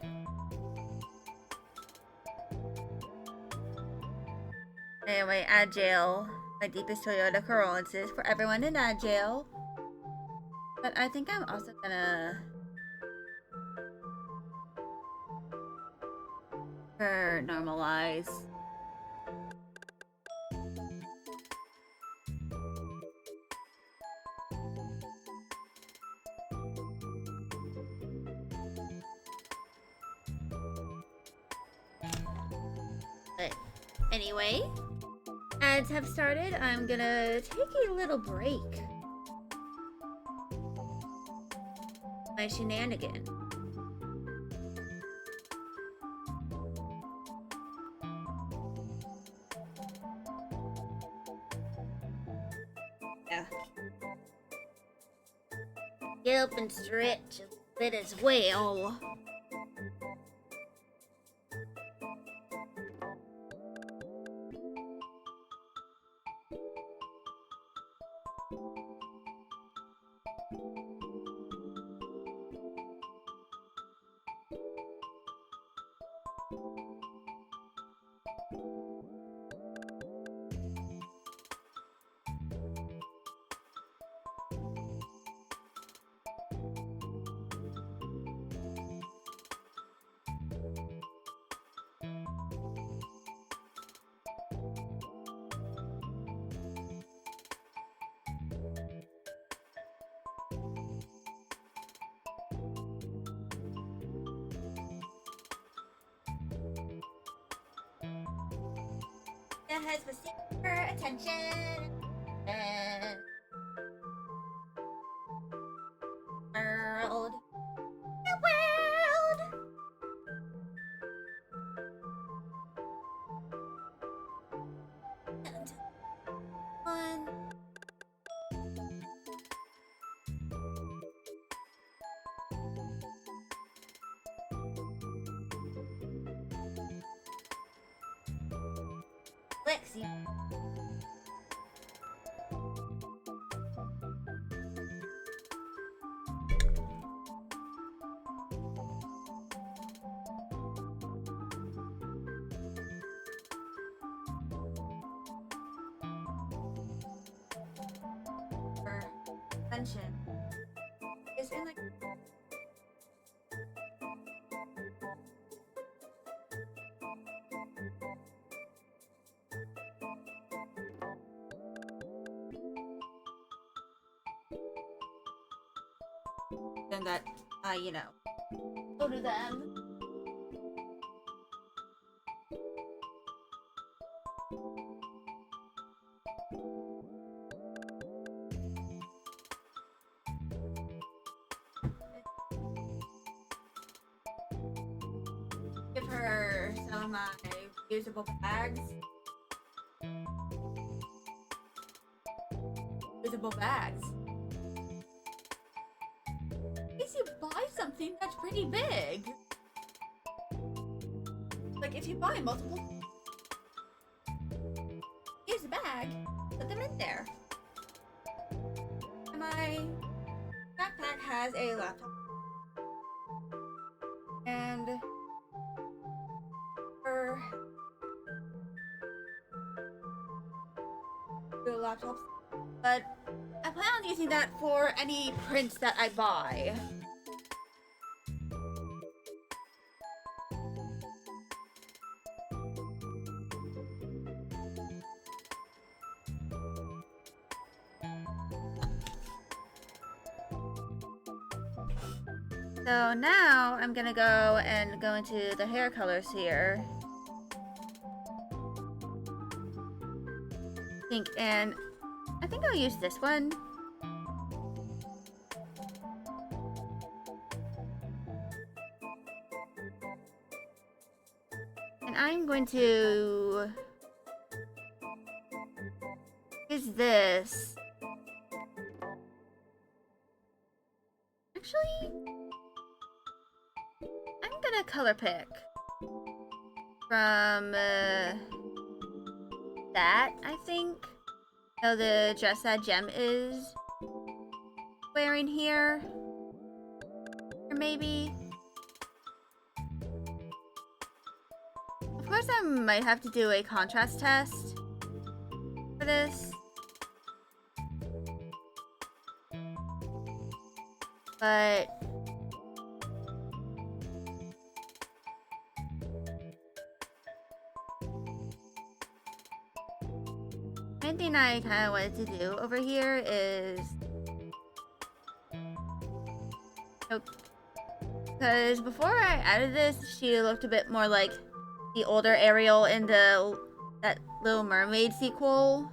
A: Anyway, Agile, my deepest Toyota condolences for everyone in Agile. But I think I'm also gonna... normalize. But anyway, ads have started. I'm gonna take a little break. My shenanigan. Yeah. Get up and stretch a bit as well. That has received her attention. And world. The world. And one. Lexi. For attention. Is in like then that you know, go to them. Give her some of my usable bags. Usable bags. In case you buy something that's pretty big. Like if you buy multiple, here's a bag, put them in there. And my backpack has a laptop. And for the laptops. But I plan on using that for any prints that I buy. So now I'm gonna go into the hair colors here. And I think I'll use this one. And I'm going to use this. Actually, I'm gonna color pick from that, I think. Oh, the dress that Gem is wearing here. Or maybe. Of course, I might have to do a contrast test for this. But one thing I kind of wanted to do over here is, because before I added this, she looked a bit more like the older Ariel in that Little Mermaid sequel.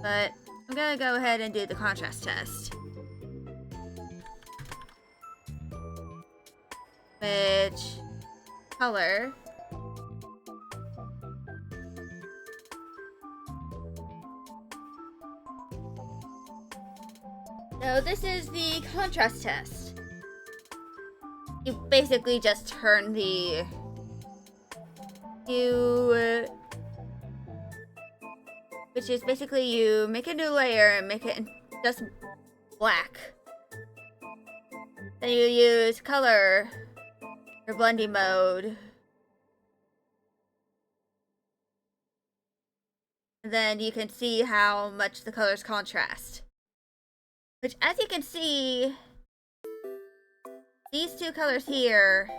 A: But I'm gonna go ahead and do the contrast test. Which color? So this is the contrast test. You basically just turn which is basically you make a new layer and make it just black. Then you use color or blending mode. And then you can see how much the colors contrast. Which, as you can see, these two colors here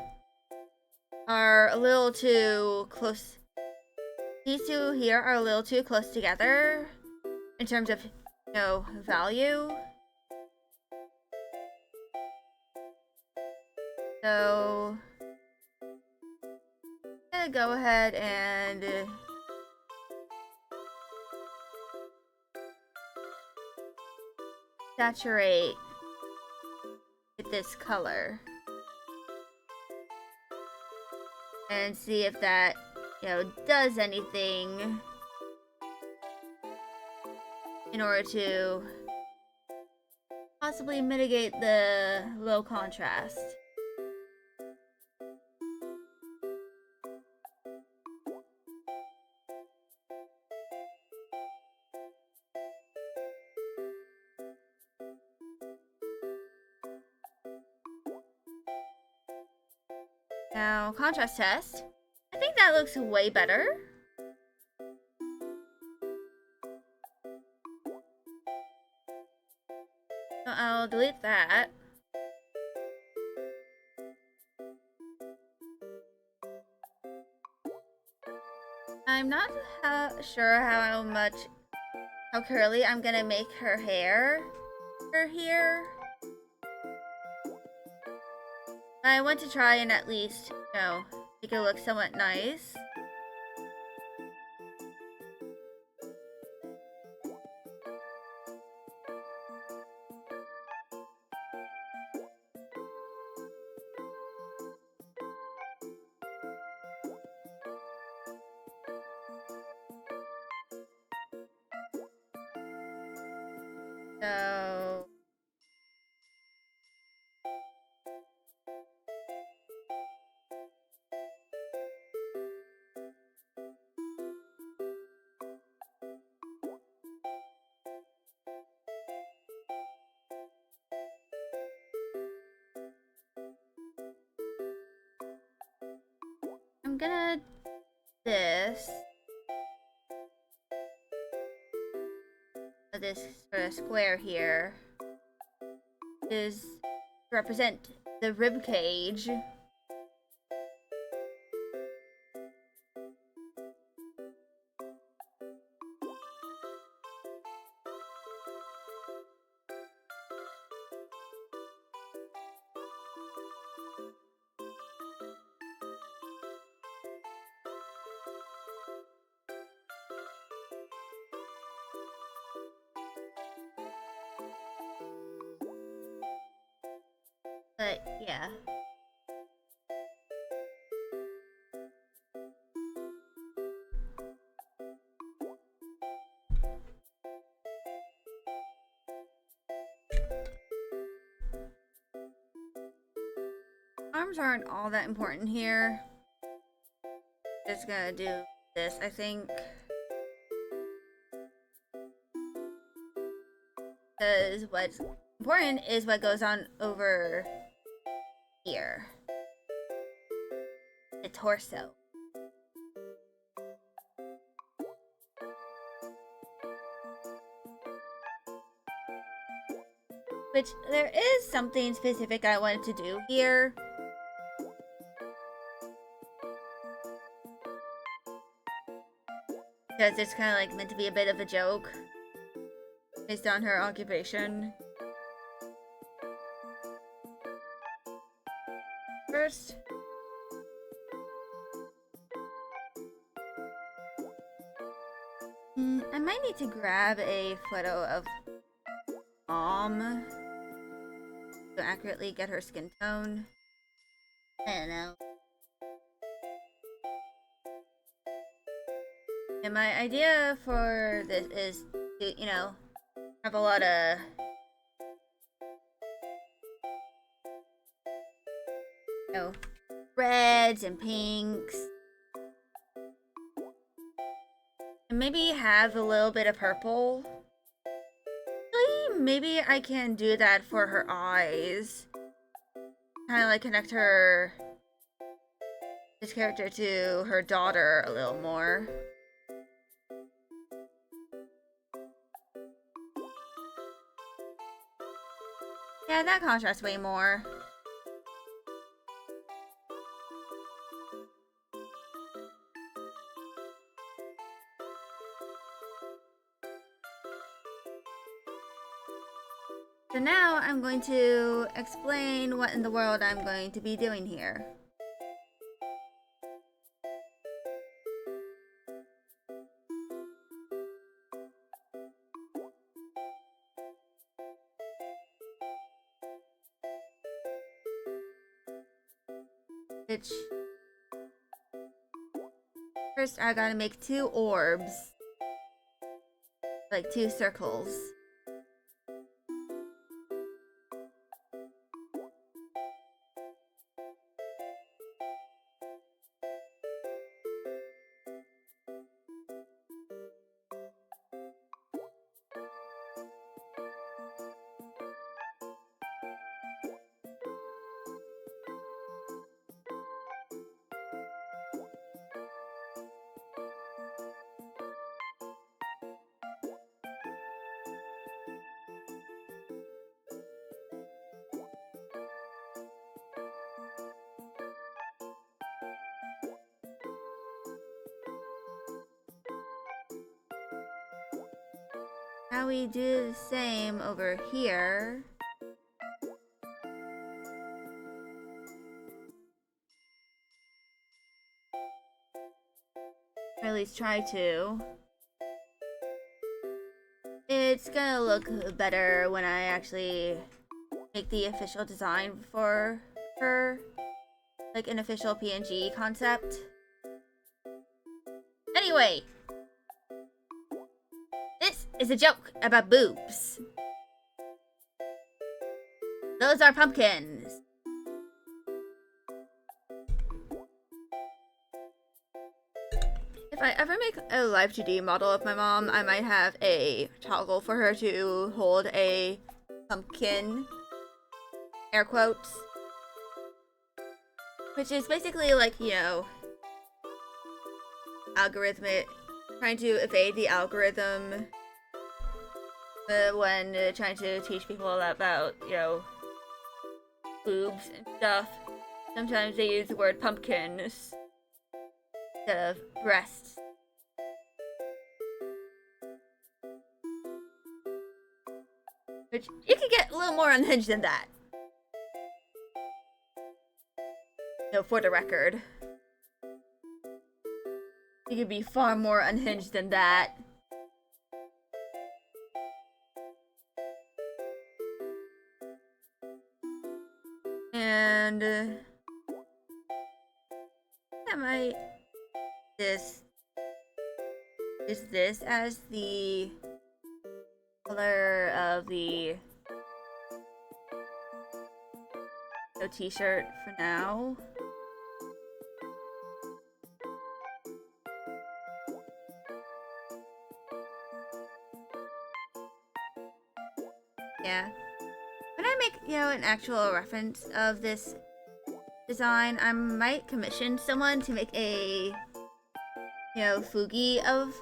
A: are a little too close. These two here are a little too close together in terms of, value. So I'm gonna go ahead and saturate with this color and see if that, does anything in order to possibly mitigate the low contrast. Now, contrast test. I think that looks way better. So I'll delete that. I'm not sure how curly I'm gonna make her hair here. I want to try and at least, make it look somewhat nice. So I'm gonna this sort of square here is to represent the rib cage. But, yeah. Arms aren't all that important here. Just gonna do this, I think. Because what's important is what goes on over here. The torso. Which, there is something specific I wanted to do here. Because it's kind of like meant to be a bit of a joke. Based on her occupation. First. I might need to grab a photo of Mom to accurately get her skin tone. I don't know. And my idea for this is to, you know, have a lot of reds and pinks. And maybe have a little bit of purple. Actually, maybe I can do that for her eyes. Kind of like connect this character to her daughter a little more. Yeah, that contrasts way more. So now I'm going to explain what in the world I'm going to be doing here. Which, first I gotta make 2 orbs. Like 2 circles. Now we do the same over here. Or at least try to. It's gonna look better when I actually make the official design for her. Like an official PNG concept. Anyway! This is a joke about boobs. Those are pumpkins. If I ever make a live 2D model of my mom, I might have a toggle for her to hold a pumpkin. Air quotes. Which is basically like, you know, algorithmic. Trying to evade the algorithm when trying to teach people about, you know, boobs and stuff. Sometimes they use the word pumpkin instead of breasts. Which, you can get a little more unhinged than that. No, for the record. You could be far more unhinged than that. And I might use this as the color of the t-shirt for now. Yeah. When I make, an actual reference of this design, I might commission someone to make a, Fugi of,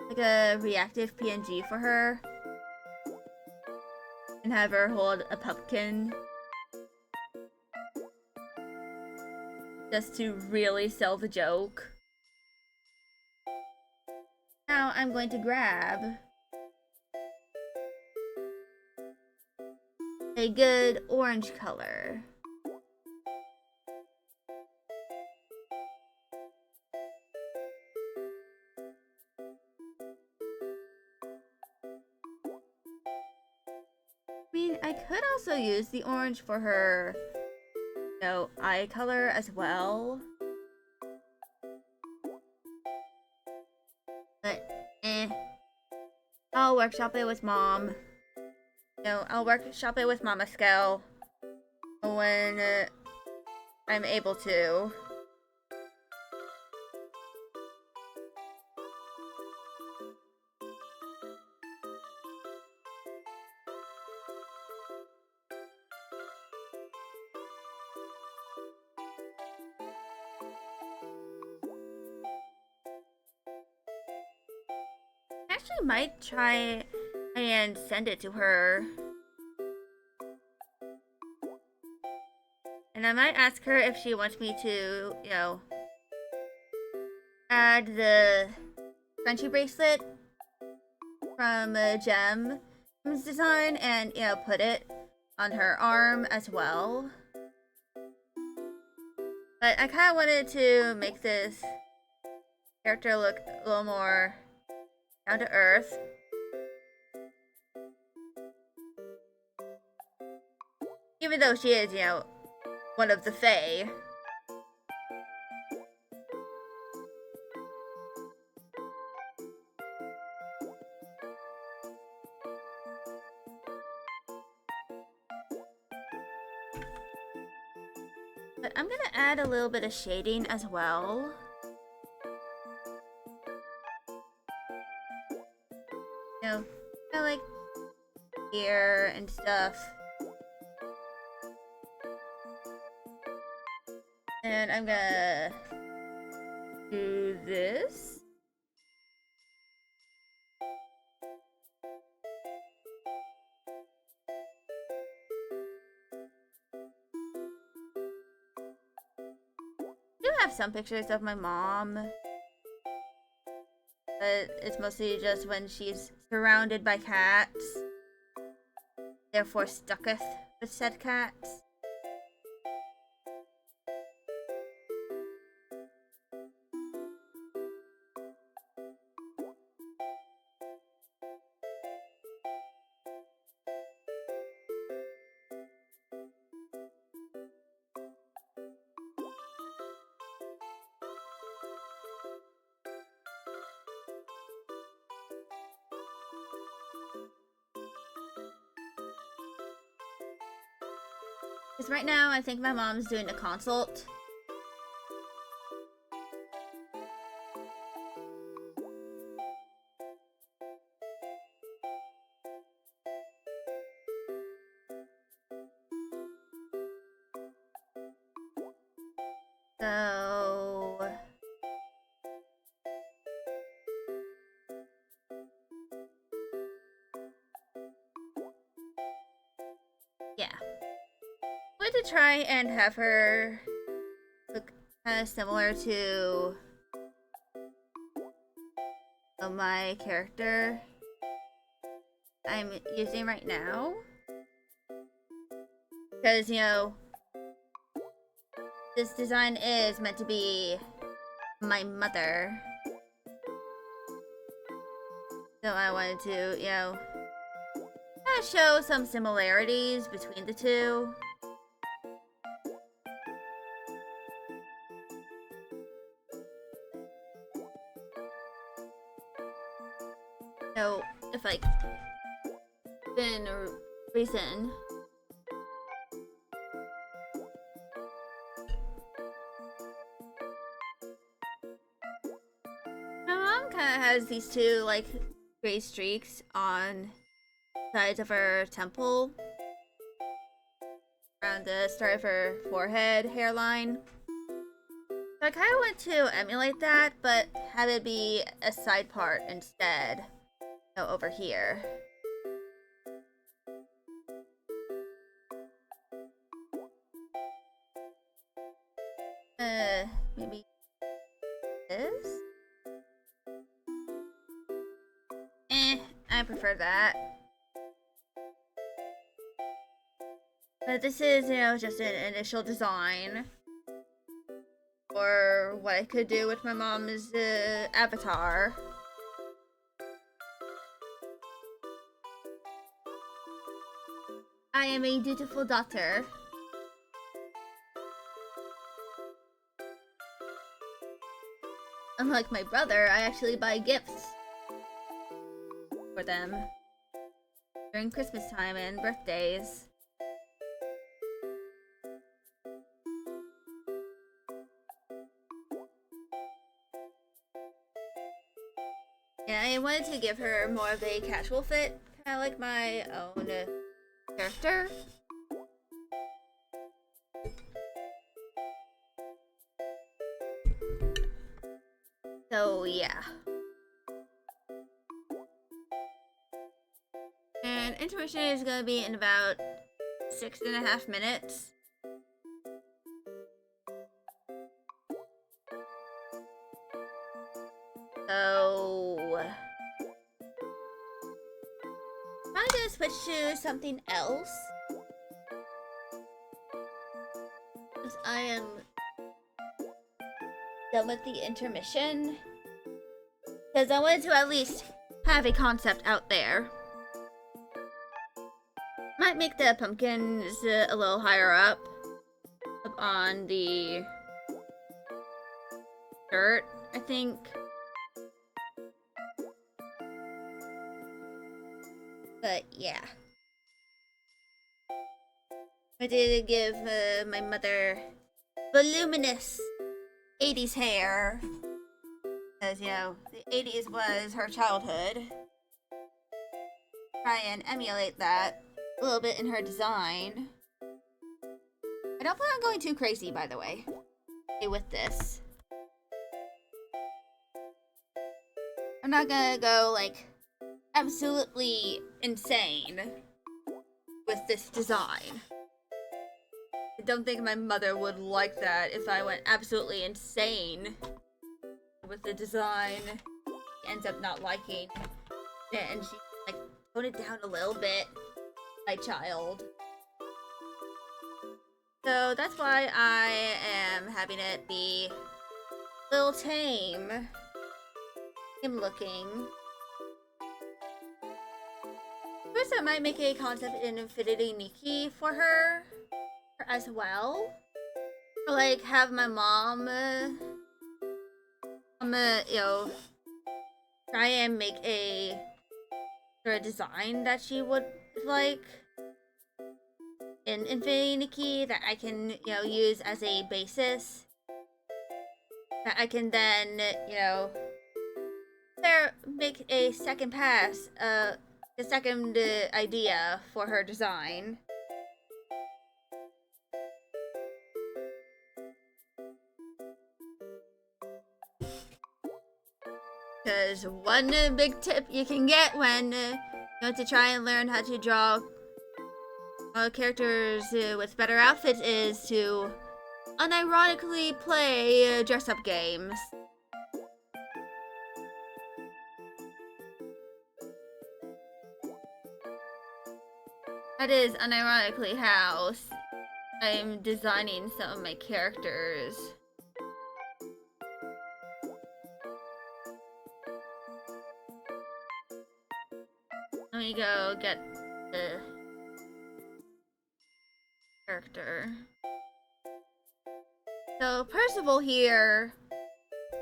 A: like, a reactive PNG for her. And have her hold a pumpkin. Just to really sell the joke. Now I'm going to grab a good orange color. I mean, I could also use the orange for her, eye color as well. But, I'll workshop it with Mom. I'll workshop it with Mama Scale when I'm able to. Actually might try and send it to her. And I might ask her if she wants me to, add the friendship bracelet from Gem's design and, put it on her arm as well. But I kind of wanted to make this character look a little more down to earth. Even though she is, one of the Fae. But I'm gonna add a little bit of shading as well. I like here and stuff. And I'm gonna do this. I do have some pictures of my mom, but it's mostly just when she's surrounded by cats, therefore stucketh with said cats. Because right now, I think my mom's doing a consult. So... yeah. I'm going to try and have her look kind of similar to my character I'm using right now. Because, this design is meant to be my mother. So I wanted to, kind of show some similarities between the two. like within reason. My mom kind of has these two like gray streaks on sides of her temple around the start of her forehead hairline. So I kind of want to emulate that, but have it be a side part instead. So over here. Maybe this? I prefer that. But this is, just an initial design. Or what I could do with my mom's avatar. I am a dutiful daughter. Unlike my brother, I actually buy gifts for them during Christmas time and birthdays. Yeah, I wanted to give her more of a casual fit, kind of like my own character. So, yeah. And intermission is going to be in about 6.5 minutes. So, I'm gonna switch to something else. Because I am done with the intermission. Because I wanted to at least have a concept out there. Might make the pumpkins a little higher up on the shirt, I think. But yeah, I did give my mother voluminous 80s hair, because the 80s was her childhood. Try and emulate that a little bit in her design. I don't plan on going too crazy, by the way, with this. I'm not gonna go like absolutely insane with this design. I don't think my mother would like that if I went absolutely insane with the design. She ends up not liking it, and she like toned it down a little bit, my child. So that's why I am having it be a little tame looking. First, I might make a concept in Infinity Nikki for her as well. Or like have my mom, try and make a sort of design that she would like in Infinity Nikki that I can, use as a basis. That I can then, make a second pass, the second idea for her design. Because one big tip you can get when you want to try and learn how to draw characters with better outfits is to unironically play dress-up games. That is unironically how I'm designing some of my characters. Let me go get the character. So Percival here.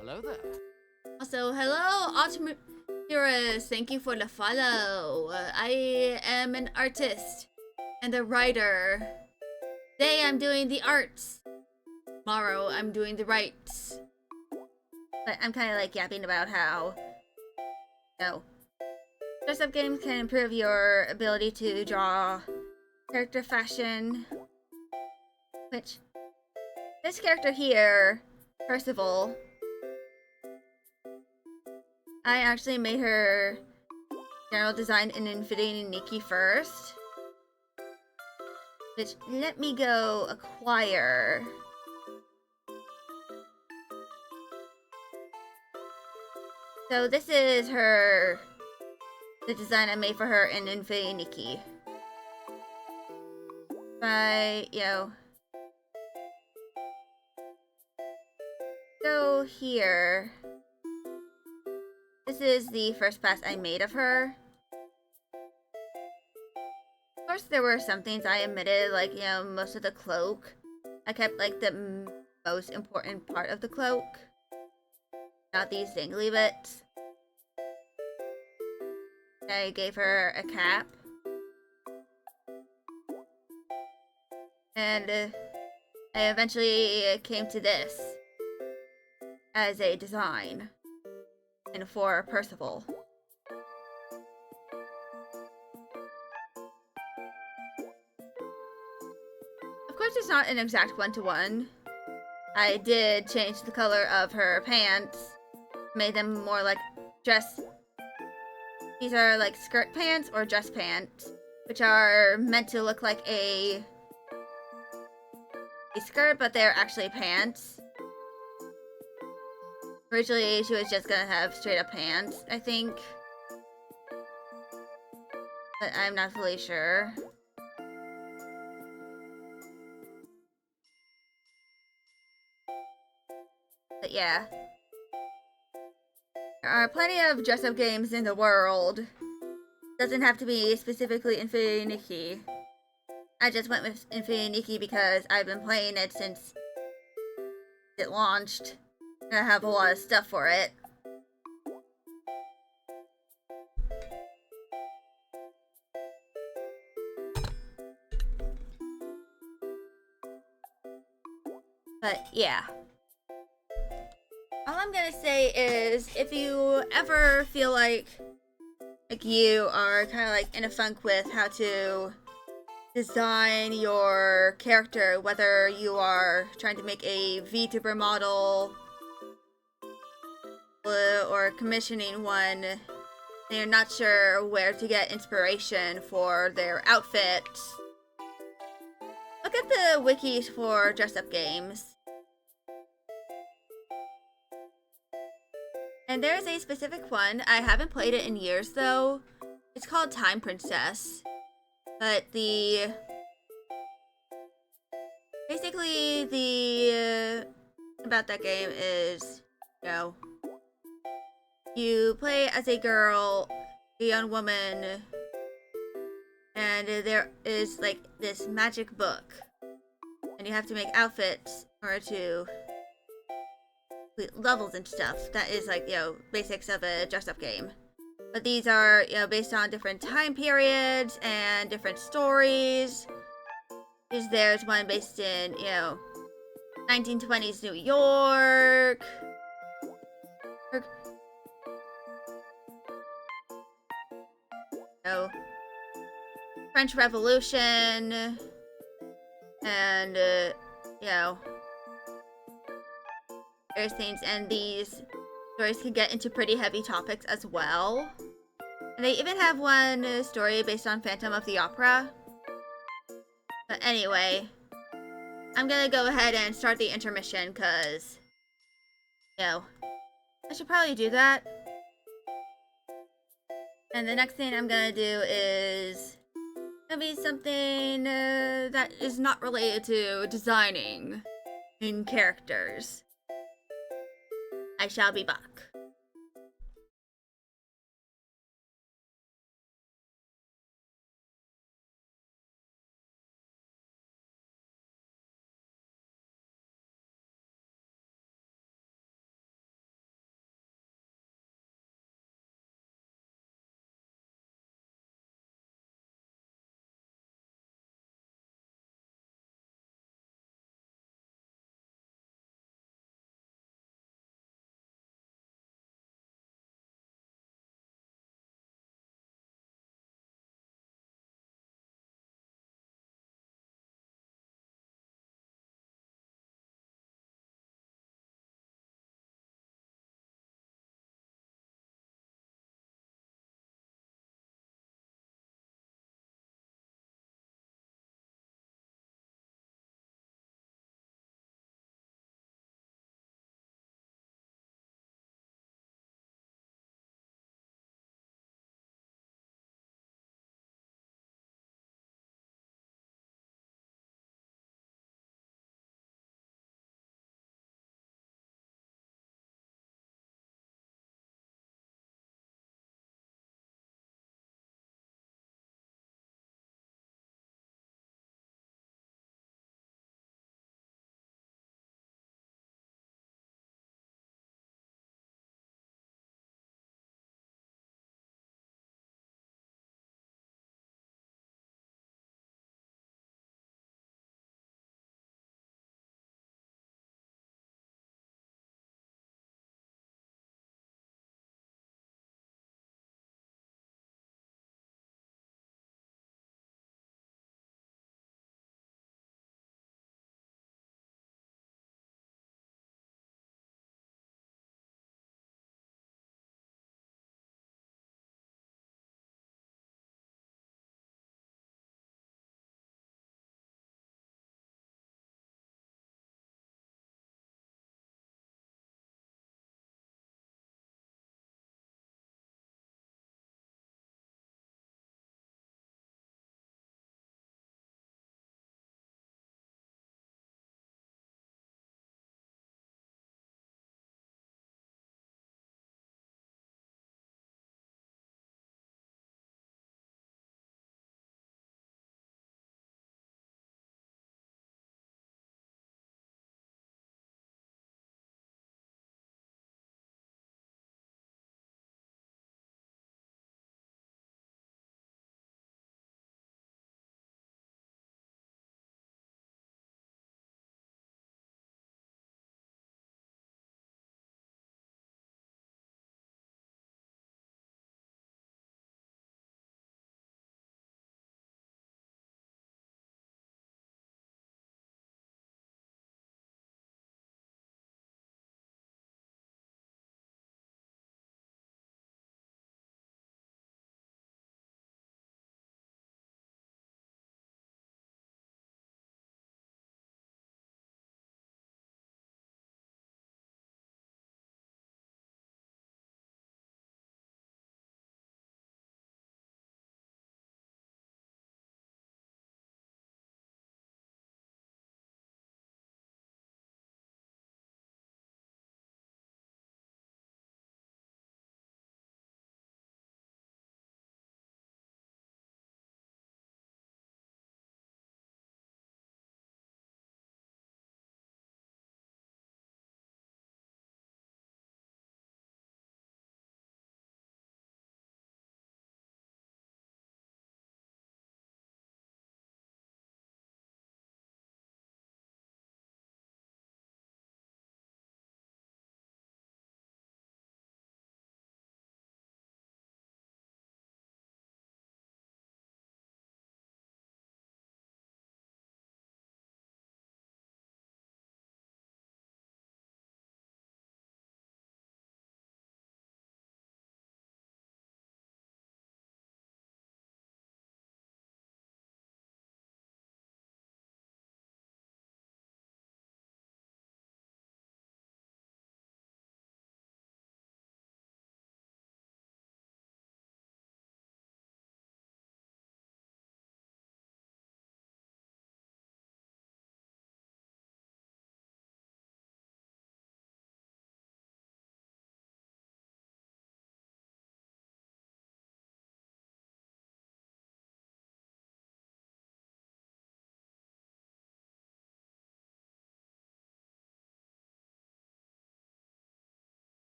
B: Hello there.
A: Also, hello, Heroes, thank you for the follow. I am an artist and a writer. Today I'm doing the arts. Tomorrow I'm doing the rights. But I'm kind of like yapping about how, dress-up games can improve your ability to draw character fashion. Which, this character here, Percival, I actually made her general design in Infinity Nikki first. Which, let me go acquire. So this is the design I made for her in Infinity Nikki. By, go here. This is the first pass I made of her. Of course, there were some things I omitted, like, most of the cloak. I kept, like, the most important part of the cloak. Not these dangly bits. I gave her a cap. And I eventually came to this as a design. And for Percival. Of course, it's not an exact one-to-one. I did change the color of her pants, made them more like dress. These are like skirt pants or dress pants, which are meant to look like a skirt, but they're actually pants. Originally, she was just gonna have straight up pants, I think. But I'm not fully sure. But yeah. There are plenty of dress-up games in the world. Doesn't have to be specifically Infinity Nikki. I just went with Infinity Nikki because I've been playing it since it launched. And I have a lot of stuff for it. But yeah. All I'm gonna say is, if you ever feel like you are kind of like in a funk with how to design your character, whether you are trying to make a VTuber model or commissioning one, and you're not sure where to get inspiration for their outfits, look at the wikis for dress-up games. And there's a specific one. I haven't played it in years though. It's called Time Princess. But basically the about that game is, you play as a girl, a young woman, and there is like this magic book. And you have to make outfits in order to levels and stuff. That is like, basics of a dress-up game. But these are, based on different time periods and different stories. There's one based in, 1920s New York. French Revolution. And, there's things, and these stories can get into pretty heavy topics as well. And they even have one story based on Phantom of the Opera. But anyway, I'm gonna go ahead and start the intermission, because, I should probably do that. And the next thing I'm gonna do is gonna be something that is not related to designing in characters. I shall be back.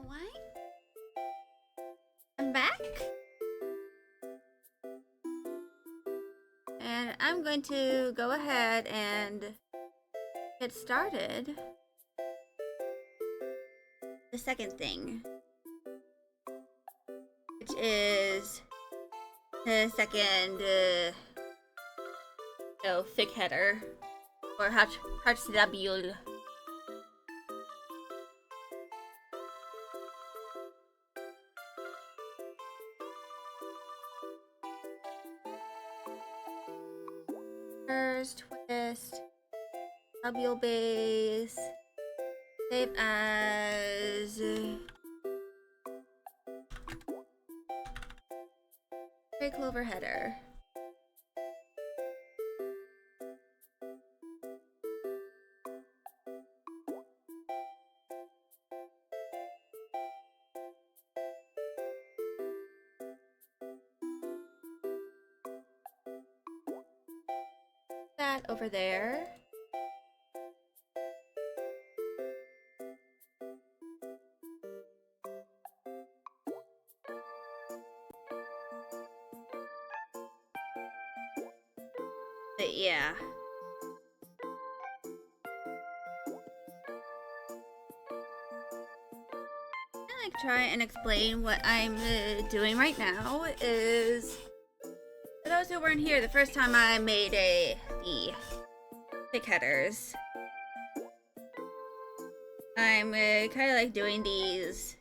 A: Alright. I'm back. And I'm going to go ahead and get started. The second thing, which is the second, thick header, or Hatsdabiul. Twist, Labial base, save as Gray Clover header. That over there. But yeah. Try and explain what I'm doing right now is, for those who weren't here the first time I made the thick headers, I'm kind of like doing these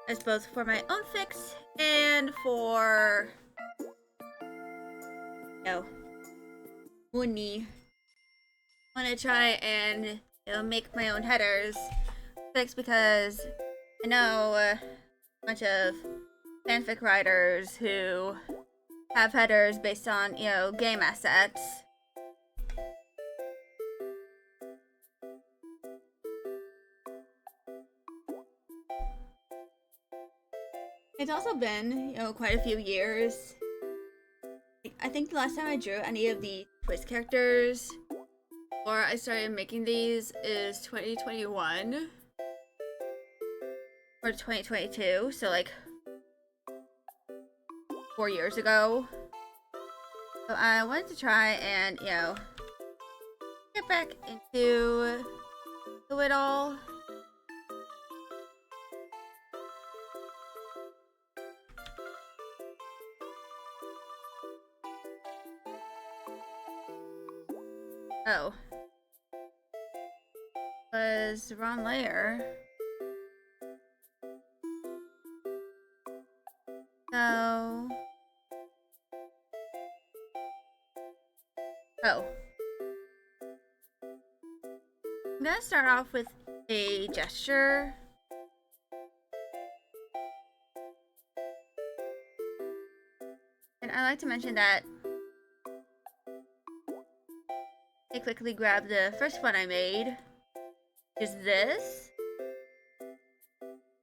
A: as both for my own fix and for money. I want to try and make my own headers because I know a bunch of fanfic writers who have headers based on, game assets. It's also been, quite a few years. I think the last time I drew any of the twist characters, or I started making these, is 2021. Or 2022, so like 4 years ago. So I wanted to try and, get back into it all. Oh. Was the wrong layer. So... Oh. I'm gonna start off with a gesture. And I like to mention that I quickly grabbed the first one I made. Is this?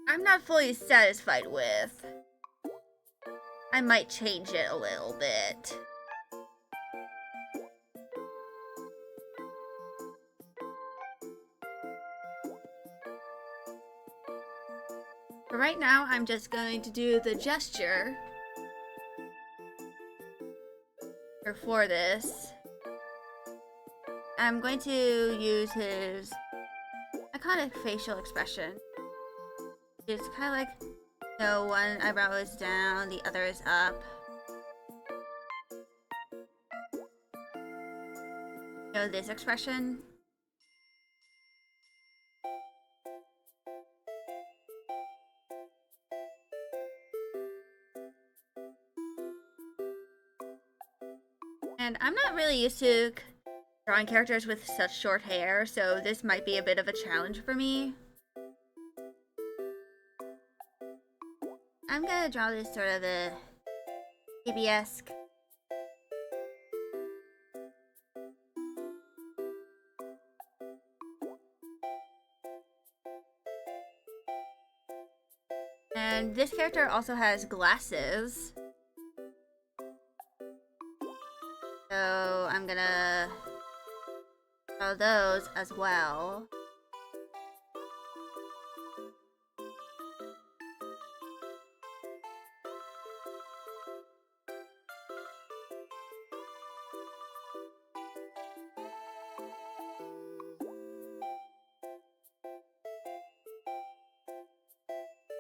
A: I'm not fully satisfied with. I might change it a little bit. But right now, I'm just going to do the gesture for this. I'm going to use his iconic facial expression. It's kind of like, one eyebrow is down, the other is up. This expression. And I'm not really used to drawing characters with such short hair, so this might be a bit of a challenge for me. I'm gonna draw this sort of a baby-esque. And this character also has glasses. So I'm gonna draw those as well.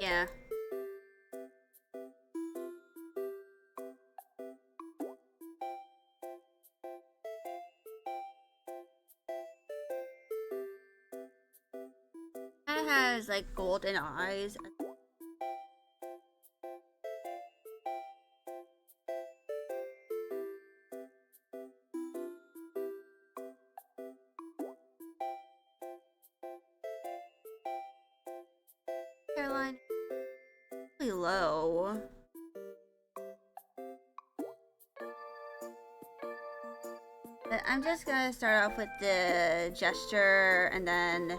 A: Yeah. It has like golden eyes. Hairline really low. But I'm just gonna start off with the gesture and then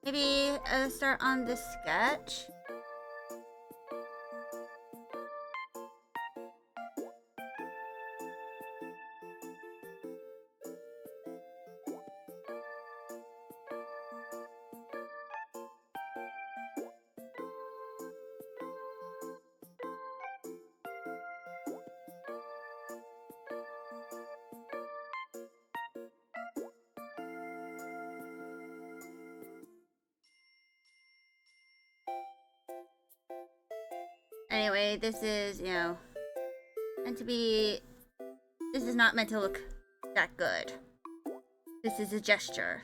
A: maybe start on the sketch. Anyway, this is, meant to be. This is not meant to look that good. This is a gesture,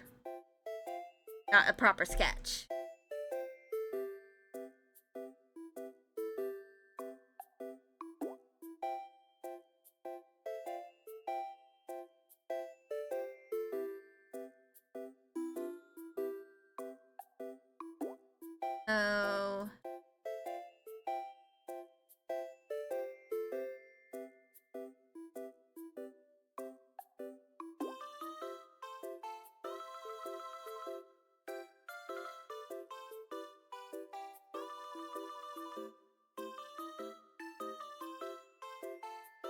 A: not a proper sketch. So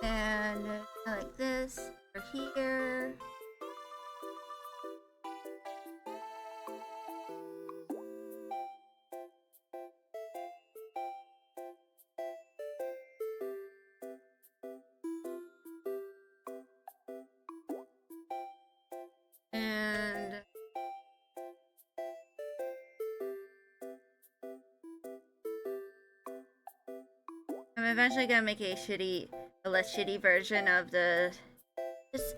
A: and like this over here. And I'm eventually gonna make a less shitty version of the, just,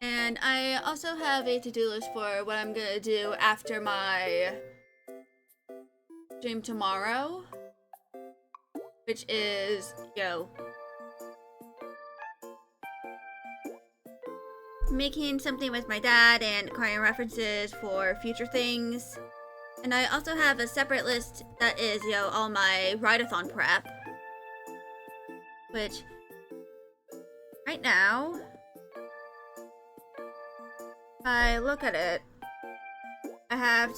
A: And I also have a to-do list for what I'm gonna do after my stream tomorrow, which is, making something with my dad and acquiring references for future things. And I also have a separate list that is, all my Ride-a-thon prep. Which, right now, if I look at it, I have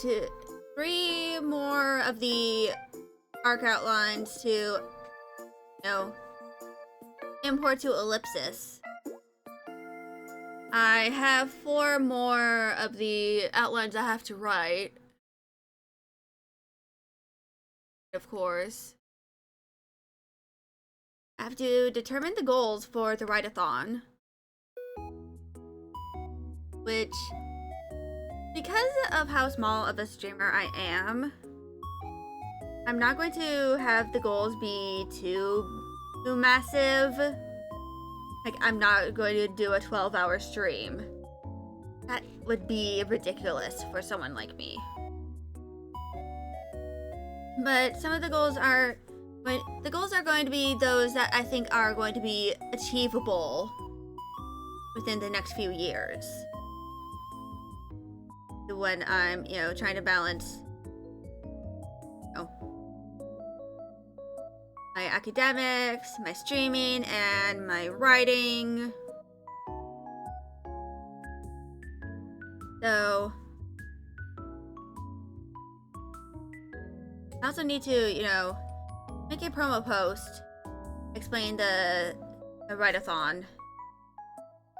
A: 3 more of the arc outlines to, import to Ellipsis. I have 4 more of the outlines I have to write. Of course. I have to determine the goals for the Ride-a-thon. Which, because of how small of a streamer I am, I'm not going to have the goals be too massive. Like, I'm not going to do a 12-hour stream. That would be ridiculous for someone like me. But some of the goals are going to be those that I think are going to be achievable within the next few years. When I'm, trying to balance, my academics, my streaming, and my writing. So I also need to, make a promo post, explain the Ride-a-thon,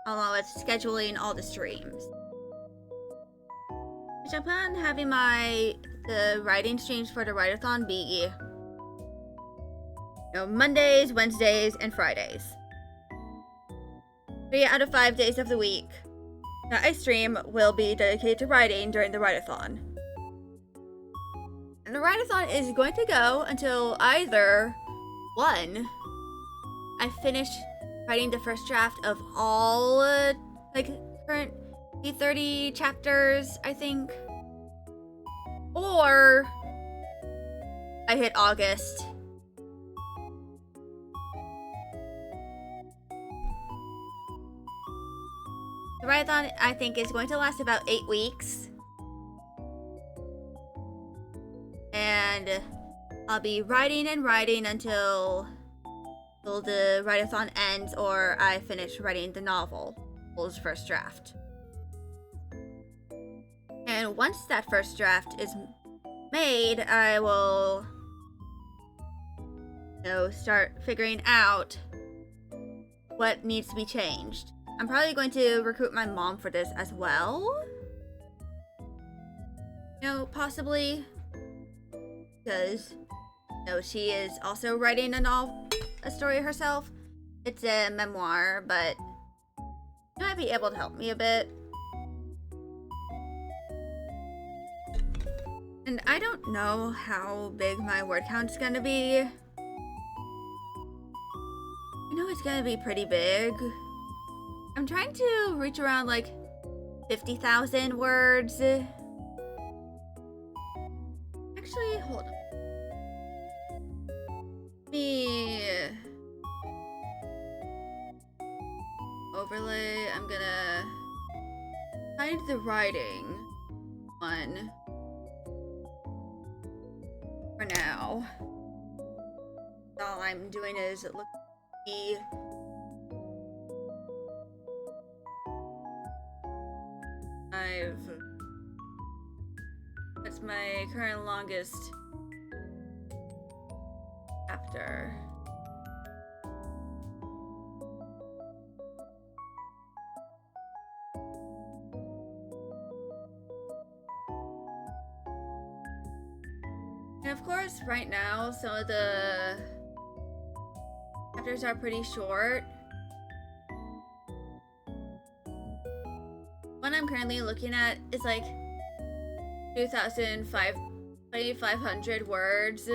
A: along with scheduling all the streams. Which I plan on having the writing streams for the Ride-a-thon be, Mondays, Wednesdays, and Fridays. 3 out of 5 days of the week. that I stream will be dedicated to writing during the write-a-thon. And the write-a-thon is going to go until either, one, I finish writing the first draft of all, current P30 chapters, I think, or I hit August. The write-a-thon, I think, is going to last about 8 weeks. And I'll be writing and writing until the write-a-thon ends or I finish writing the novel's first draft. And once that first draft is made, I will, start figuring out what needs to be changed. I'm probably going to recruit my mom for this as well. Possibly. Because, she is also writing a story herself. It's a memoir, but she might be able to help me a bit. And I don't know how big my word count's gonna be. I know it's gonna be pretty big. I'm trying to reach around 50,000 words. Actually, hold on. Me overlay. I'm gonna hide the writing one for now. All I'm doing is look at the that's my current longest chapter. And of course, right now, some of the chapters are pretty short. One I'm currently looking at is 2,500 words.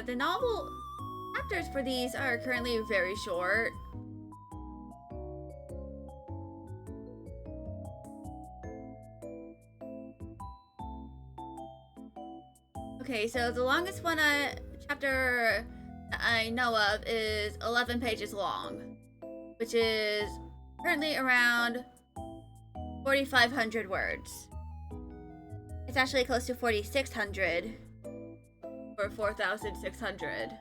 A: The novel chapters for these are currently very short. Okay, so the longest one chapter I know of is 11 pages long, which is currently around 4,500 words. It's actually close to 4,600 or 4,600.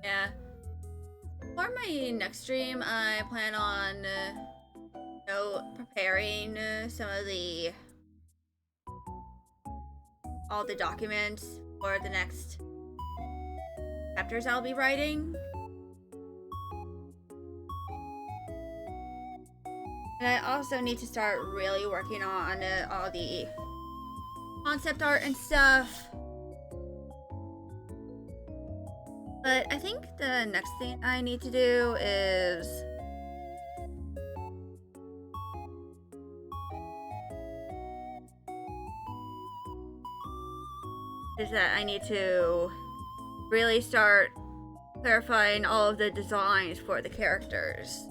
A: Yeah. For my next stream, I plan on preparing some of all the documents for the next chapters I'll be writing. And I also need to start really working on all the concept art and stuff. But I think the next thing I need to do is that I need to really start clarifying all of the designs for the characters.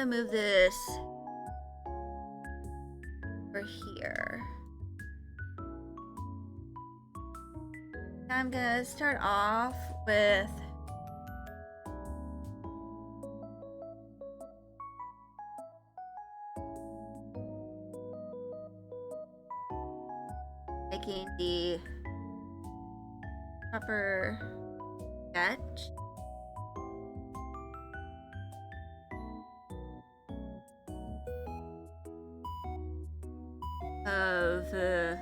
A: Move this over here. I'm gonna start off with making the proper sketch. of the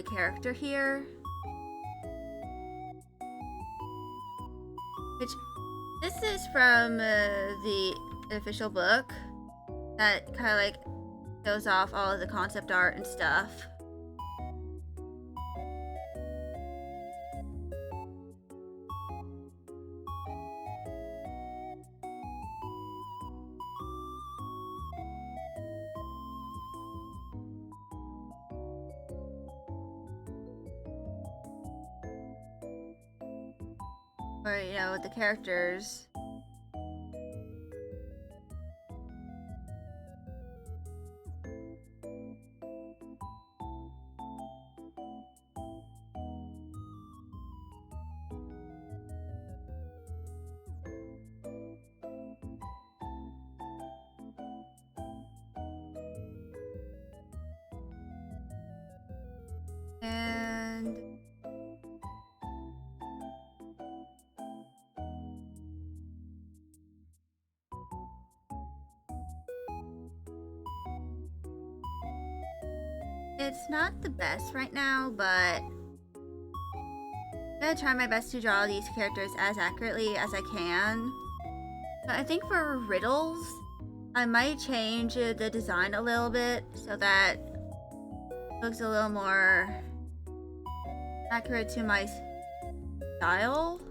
A: character here. Which, this is from the official book that kind of like shows off all of the concept art and stuff. Or, you know, the characters. And it's not the best right now, but I'm gonna try my best to draw these characters as accurately as I can. But I think for riddles, I might change the design a little bit so that it looks a little more accurate to my style.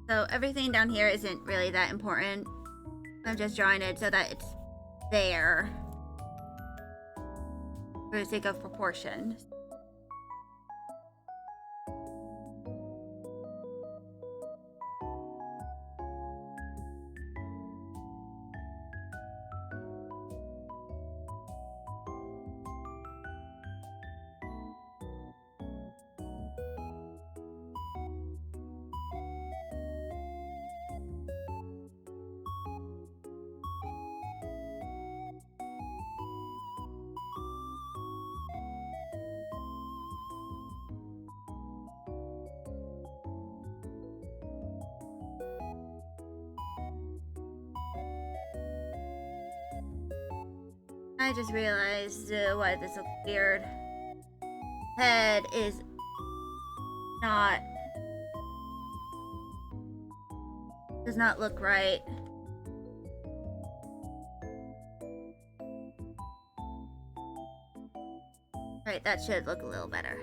A: So everything down here isn't really that important. I'm just drawing it so that it's there for the sake of proportion. I just realized why this looks weird. Head is not... does not look right. Right, that should look a little better.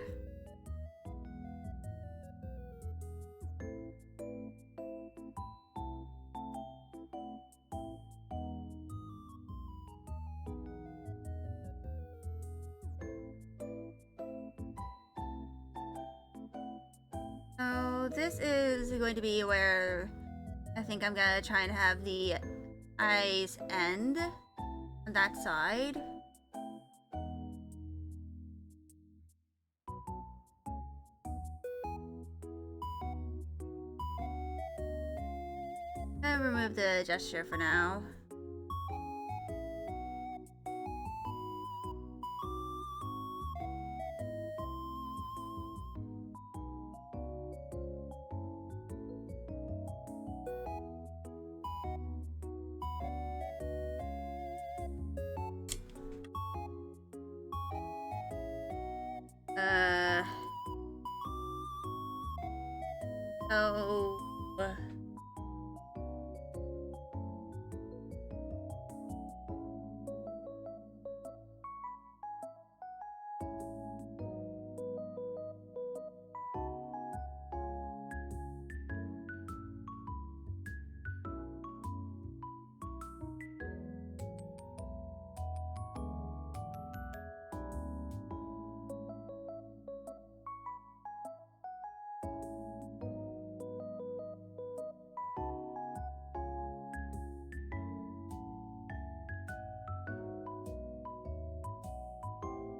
A: So this is going to be where I think I'm gonna try and have the eyes end on that side. I'll remove the gesture for now. Oh.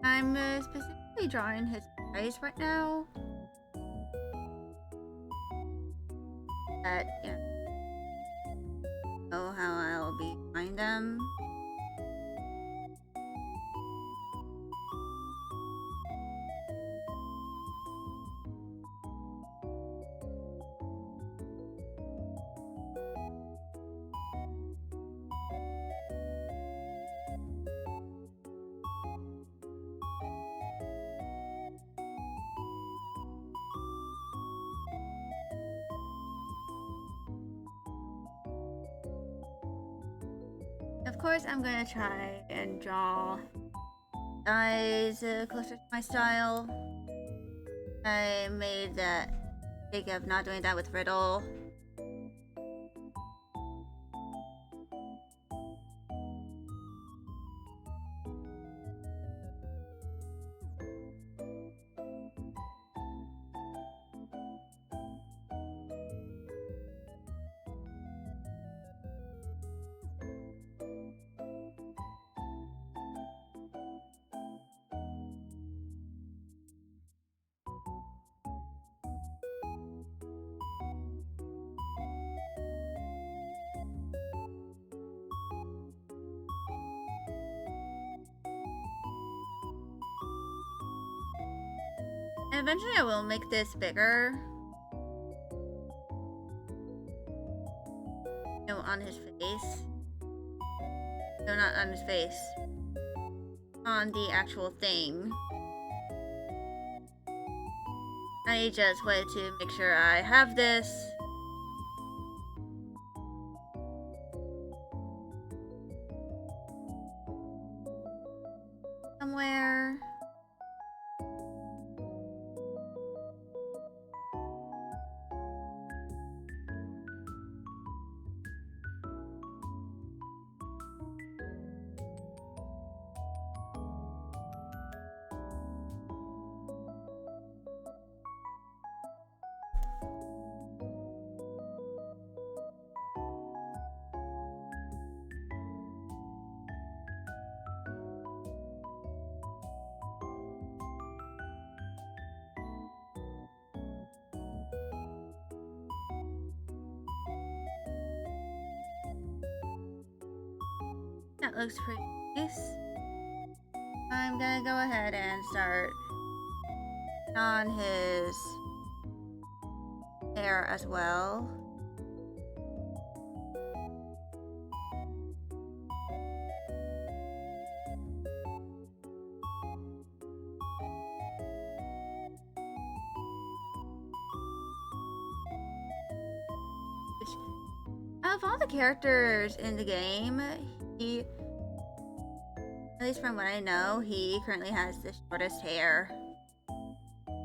A: I'm specifically drawing his eyes right now. that, you know how I'll be behind them. Of course, I'm gonna try and draw eyes closer to my style. I made that mistake of not doing that with Riddle. And eventually I will make this bigger. You know, on his face. No, not on his face. On the actual thing. I just wanted to make sure I have this. Somewhere. That looks pretty nice. I'm gonna go ahead and start on his hair as well. Of all the characters in the game, he, at least from what I know, he currently has the shortest hair.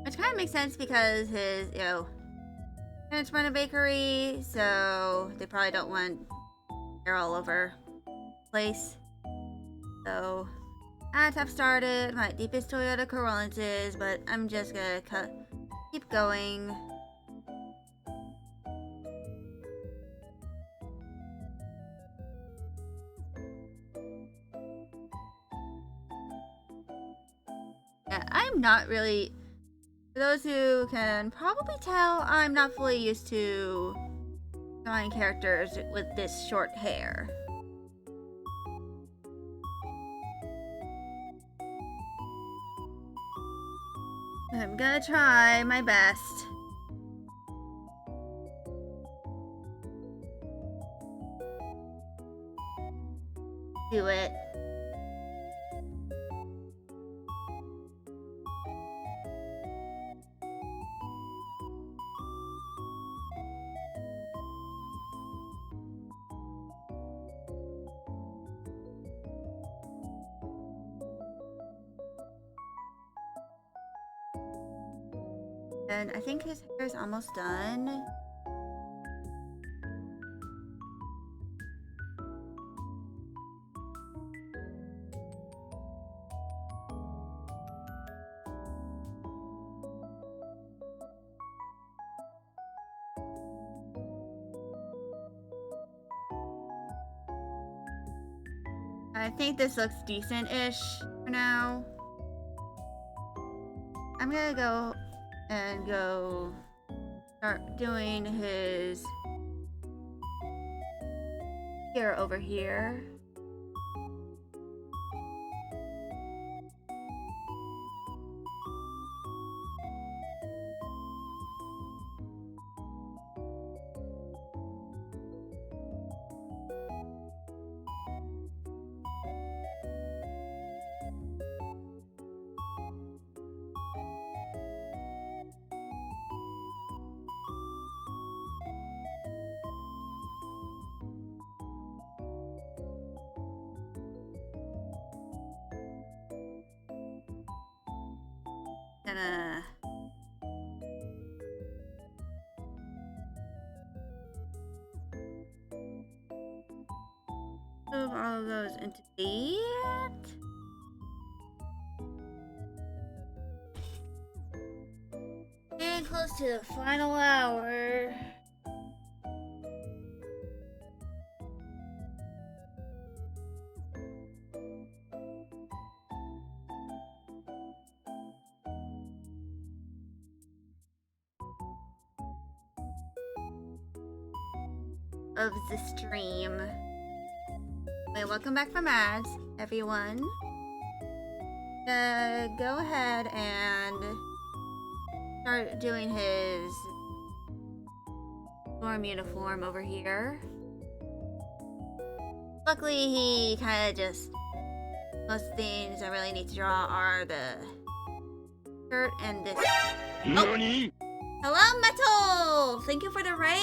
A: Which kind of makes sense because his, you know, parents run a bakery, so they probably don't want hair all over the place. So, that's how I've started. My deepest Toyota Corolla is, but I'm just gonna keep going. Yeah, I'm not really, for those who can probably tell, I'm not fully used to drawing characters with this short hair. I'm gonna try my best. Do it. And I think his hair is almost done. I think this looks decent-ish for now. I'm gonna go start doing his here over here. Gonna move all of those into that. Getting close to the final hour. Of the stream. Wait, welcome back from ads, everyone. Go ahead and start doing his storm uniform over here. Luckily, he kind of just... most things I really need to draw are the shirt and this... Oh! Hello, Metal! Thank you for the raid!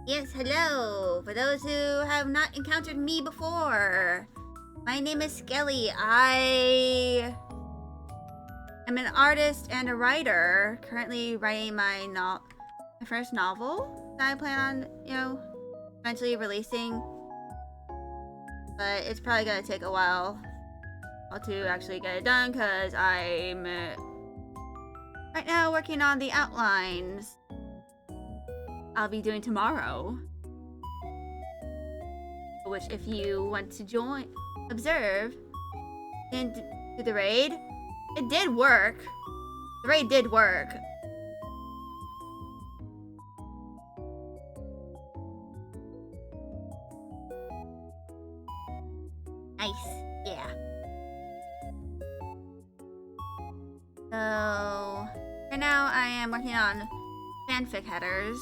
A: Yes, hello! For those who have not encountered me before, my name is Skelly. I am an artist and a writer, currently writing my first novel that I plan on, eventually releasing. But it's probably gonna take a while to actually get it done, because I'm right now working on the outlines I'll be doing tomorrow. Which, if you want to observe, and do the raid, it did work. The raid did work. Nice, yeah. So, right now I am working on fanfic headers.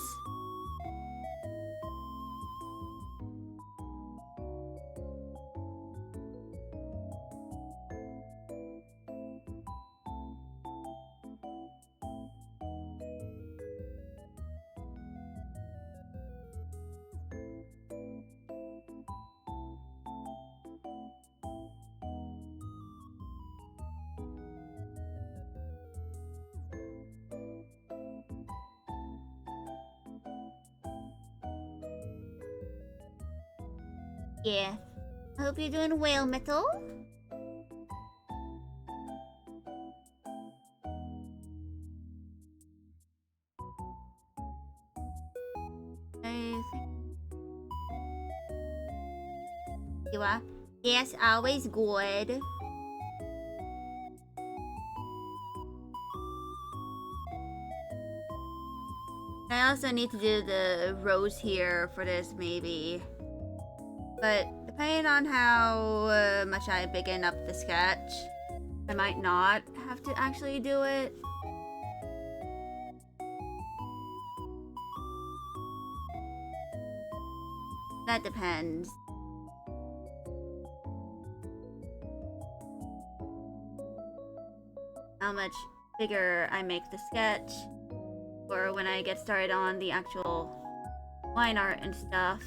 A: Yeah. I hope you're doing well, Metal. I think you are. Yes, always good. I also need to do the rose here for this, maybe. But depending on how much I begin up the sketch, I might not have to actually do it. That depends. How much bigger I make the sketch, or when I get started on the actual line art and stuff.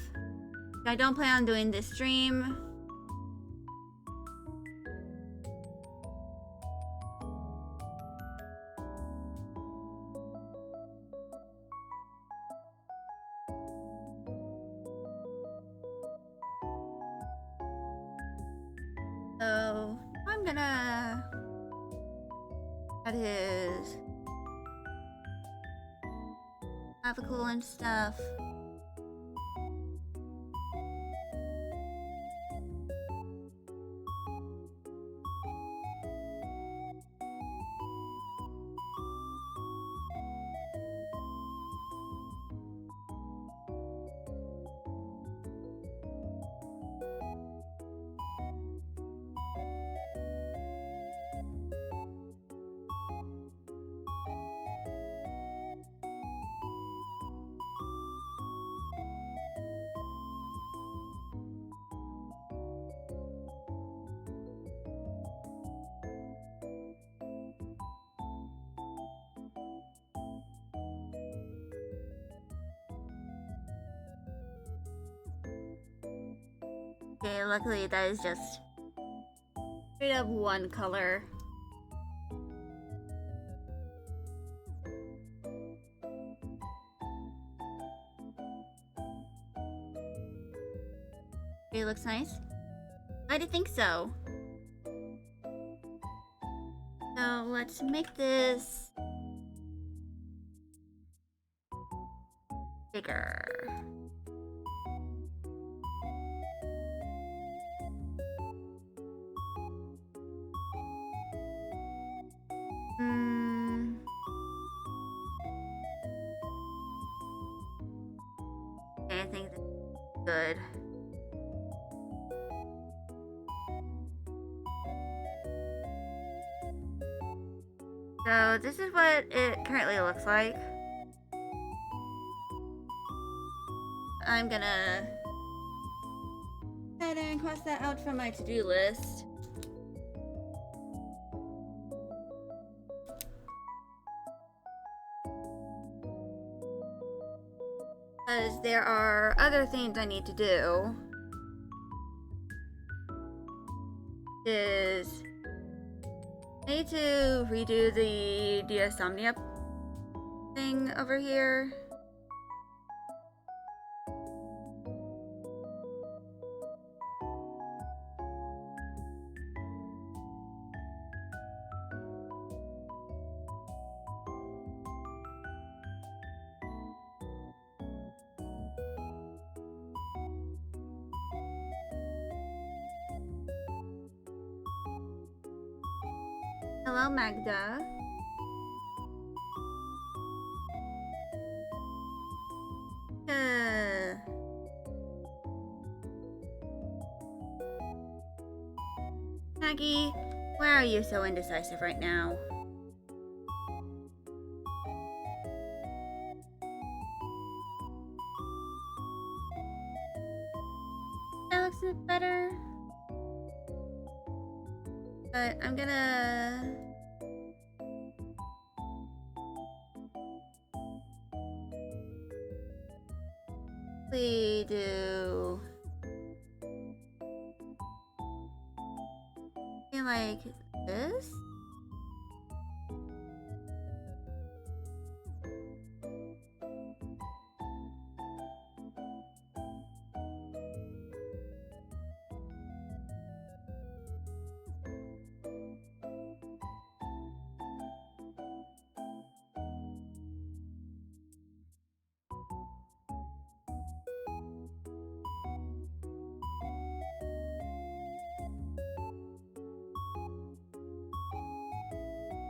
A: I don't plan on doing this stream. So, I'm gonna add his clavicle and stuff. Okay, luckily that is just straight up one color. It looks nice. I did think so. So let's make this bigger. Okay, I think that's good. So this is what it currently looks like. I'm gonna go ahead and cross that out from my to-do list. Because there are other things I need to do. I need to redo the Insomnia thing over here. Hello, Magda. Maggie, why are you so indecisive right now? That looks a bit better. But I'm gonna do something like this.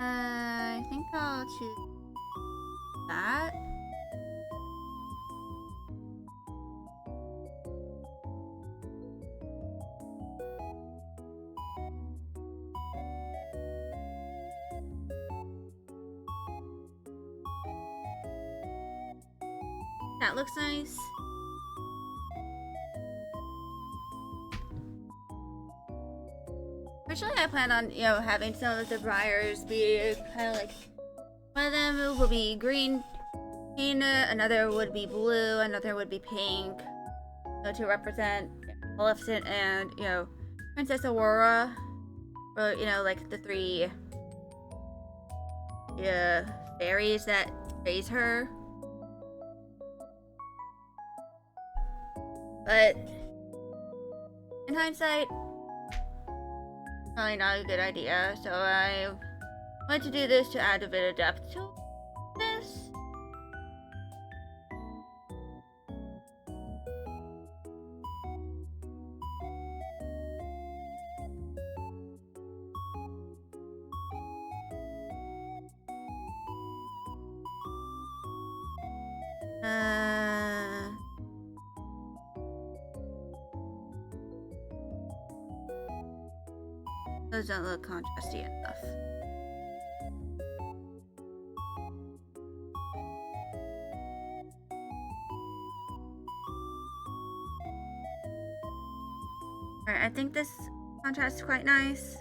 A: I think I'll choose that. That looks nice. Originally, I planned on, having some of the briars be kind of like, one of them will be green, another would be blue, another would be pink, to represent Maleficent and, Princess Aurora, or, like the three, fairies that raise her. But, in hindsight, probably not a good idea, so I wanted to do this to add a bit of depth to this. Those don't look contrasty enough. Alright, I think this contrast is quite nice.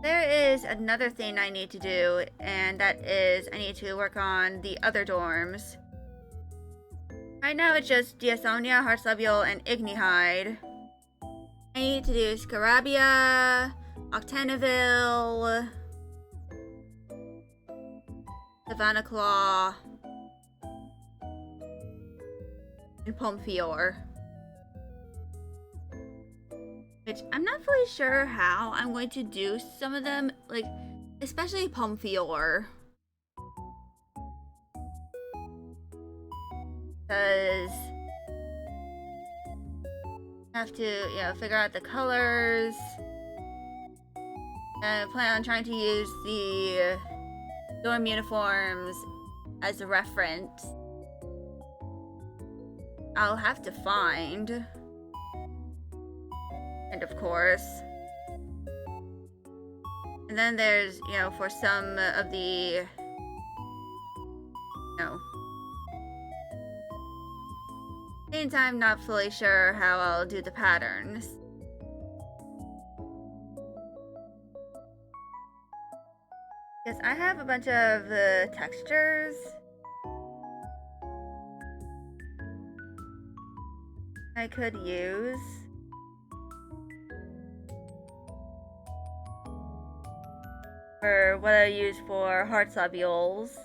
A: There is another thing I need to do, and that is I need to work on the other dorms. Right now it's just Diasonia, Heartslabule, and Ignihide. I need to do Scarabia, Octaneville, Savannah Claw, and Pomfior. Which I'm not fully sure how I'm going to do some of them, like, especially Pomfior. Because I have to, figure out the colors. And I plan on trying to use the dorm uniforms as a reference. I'll have to find. And of course. And then there's, for some of the, same time, not fully sure how I'll do the patterns. Because I have a bunch of textures. I could use. For what I use for Heartslabules.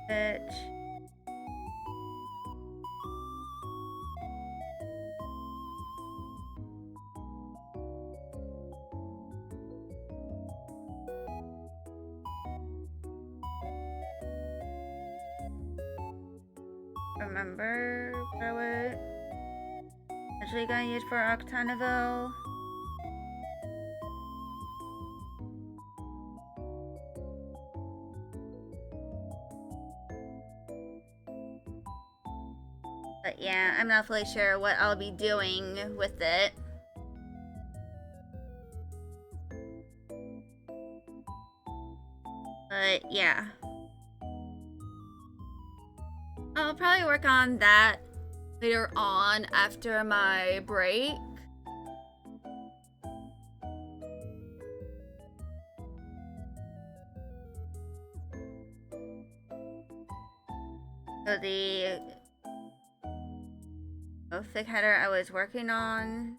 A: Which remember what I was actually gonna use for Octaneville. But yeah, I'm not fully sure what I'll be doing with it. But yeah. I'll probably work on that later on after my break. So the thick header I was working on.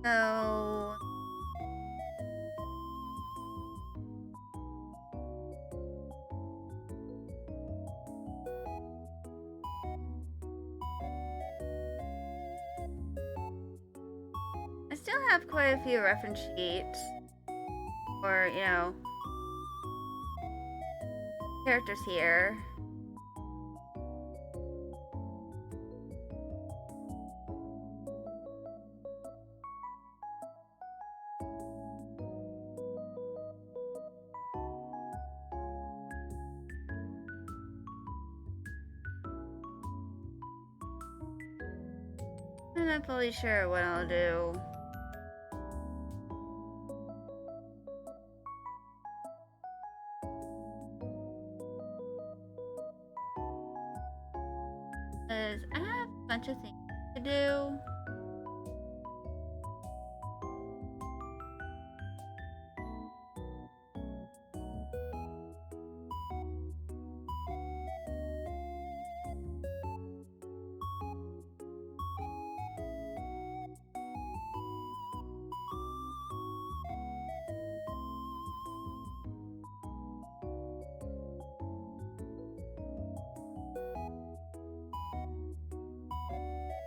A: So I still have quite a few reference sheets for, characters here. I'm not fully sure what I'll do. Because I have a bunch of things to do.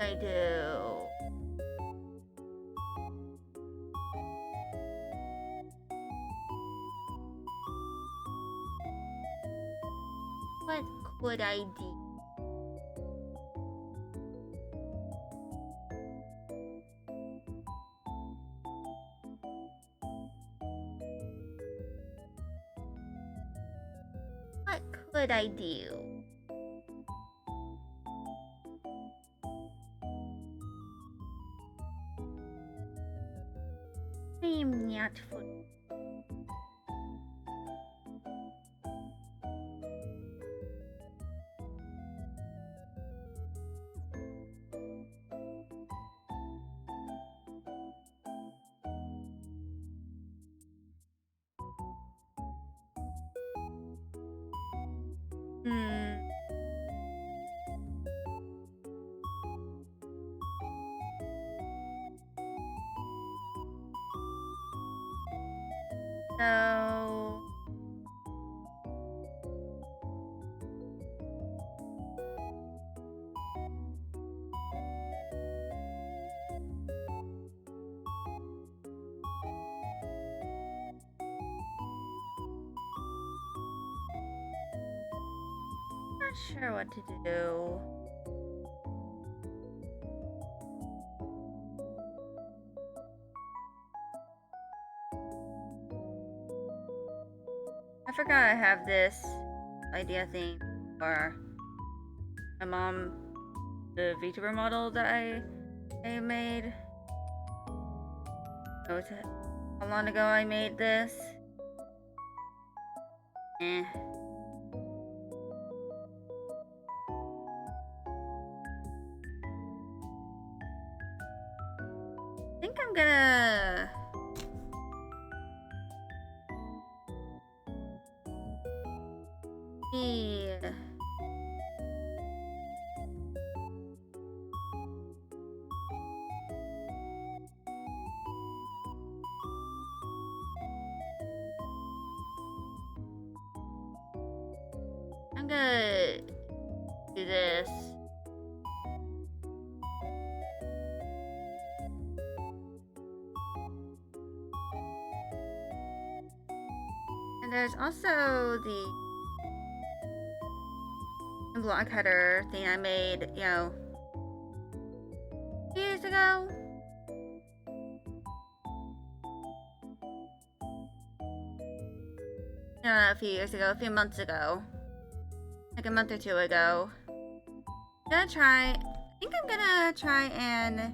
A: I do. What could I do? would I do? I'm not full. Hmm. So not sure what to do. I forgot I have this idea thing for my mom, the VTuber model that I made. How long ago I made this? Eh. I think I'm gonna yeah. I'm gonna do this. And there's also the block header thing I made, you know, years ago. No, not a few years ago, a few months ago. Like a month or two ago. I think I'm gonna try and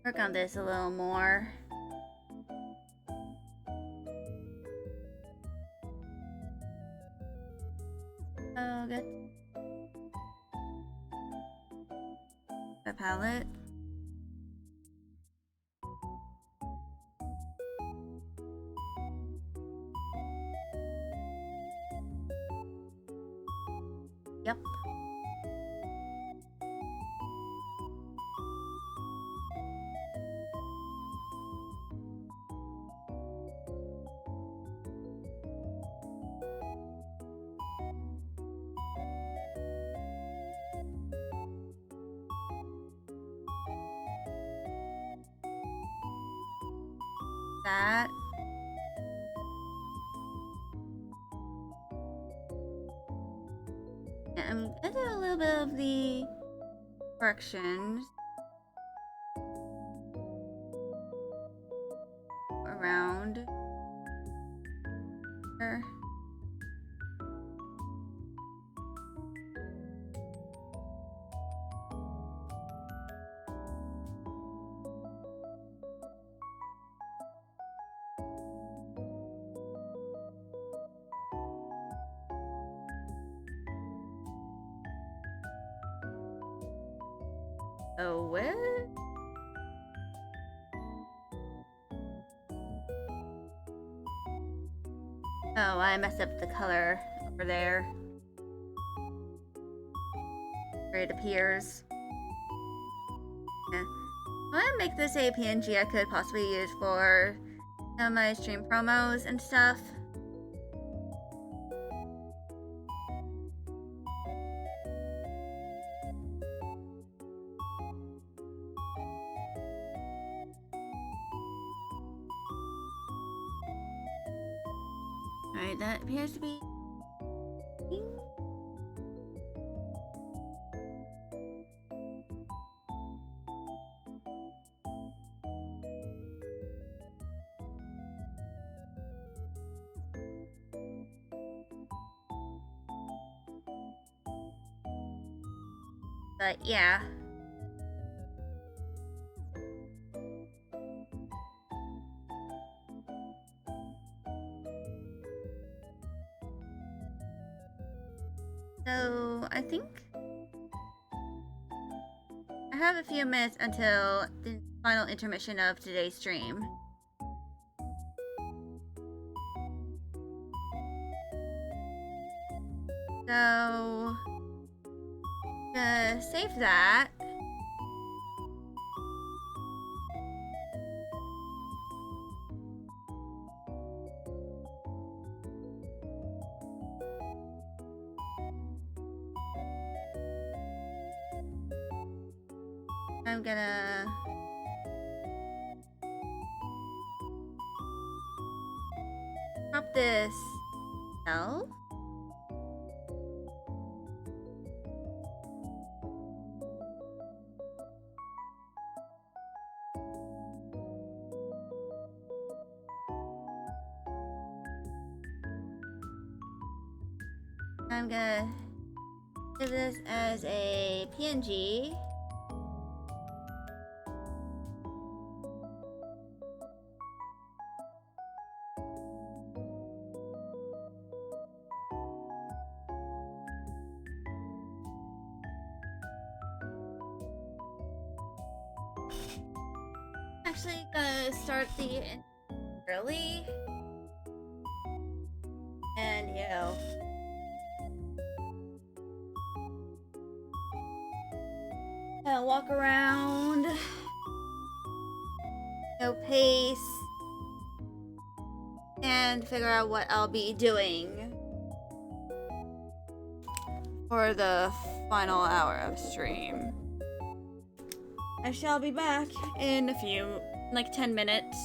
A: work on this a little more. Oh, good. The palette. Yep. That. I'm gonna do a little bit of the corrections around her. Oh, what? Oh, I messed up the color over there. Where it appears. Yeah. I'm gonna make this a PNG I could possibly use for my stream promos and stuff. Alright, that appears to be. But yeah. So I think I have a few minutes until the final intermission of today's stream. So to save that, I'm gonna pop this L. I'm gonna do this as a PNG. Actually gonna start the early, and you know, walk around, pace, and figure out what I'll be doing for the final hour of stream. I shall be back in like 10 minutes.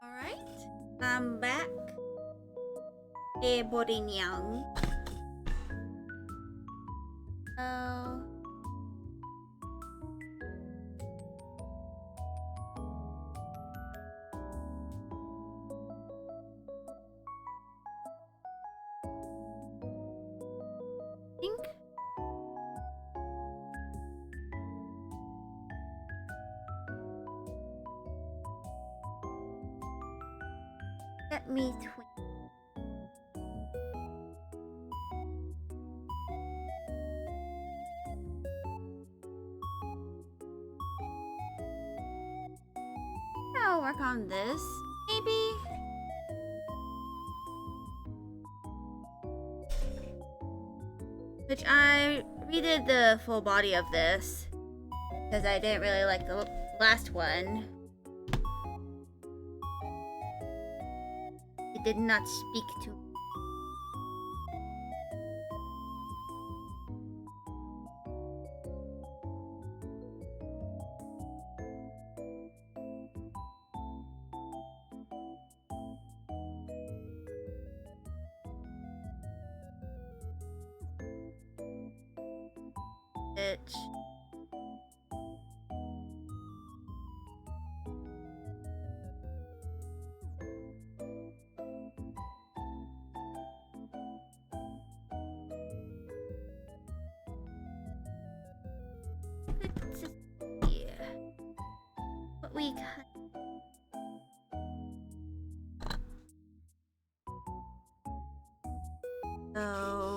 A: Alright, I'm back. Hey, Boring Young. Oh. Think. Let me twin. I'll work on this, maybe. Which I redid the full body of this because I didn't really like the last one. It did not speak to me. Bitch. Let's see what we got. So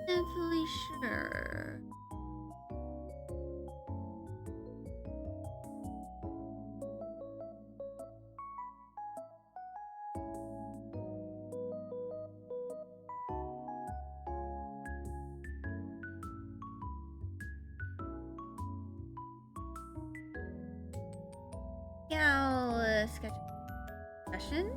A: simply sure. Yeah, I'll sketch questions.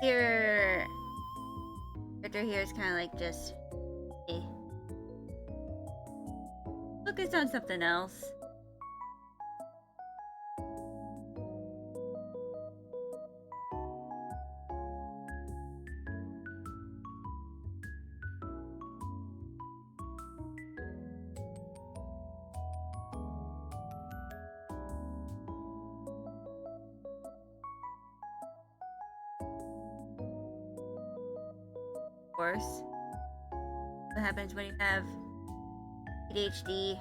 A: Here, character here is kind of like just, focus on something else. course. What happens when you have ADHD?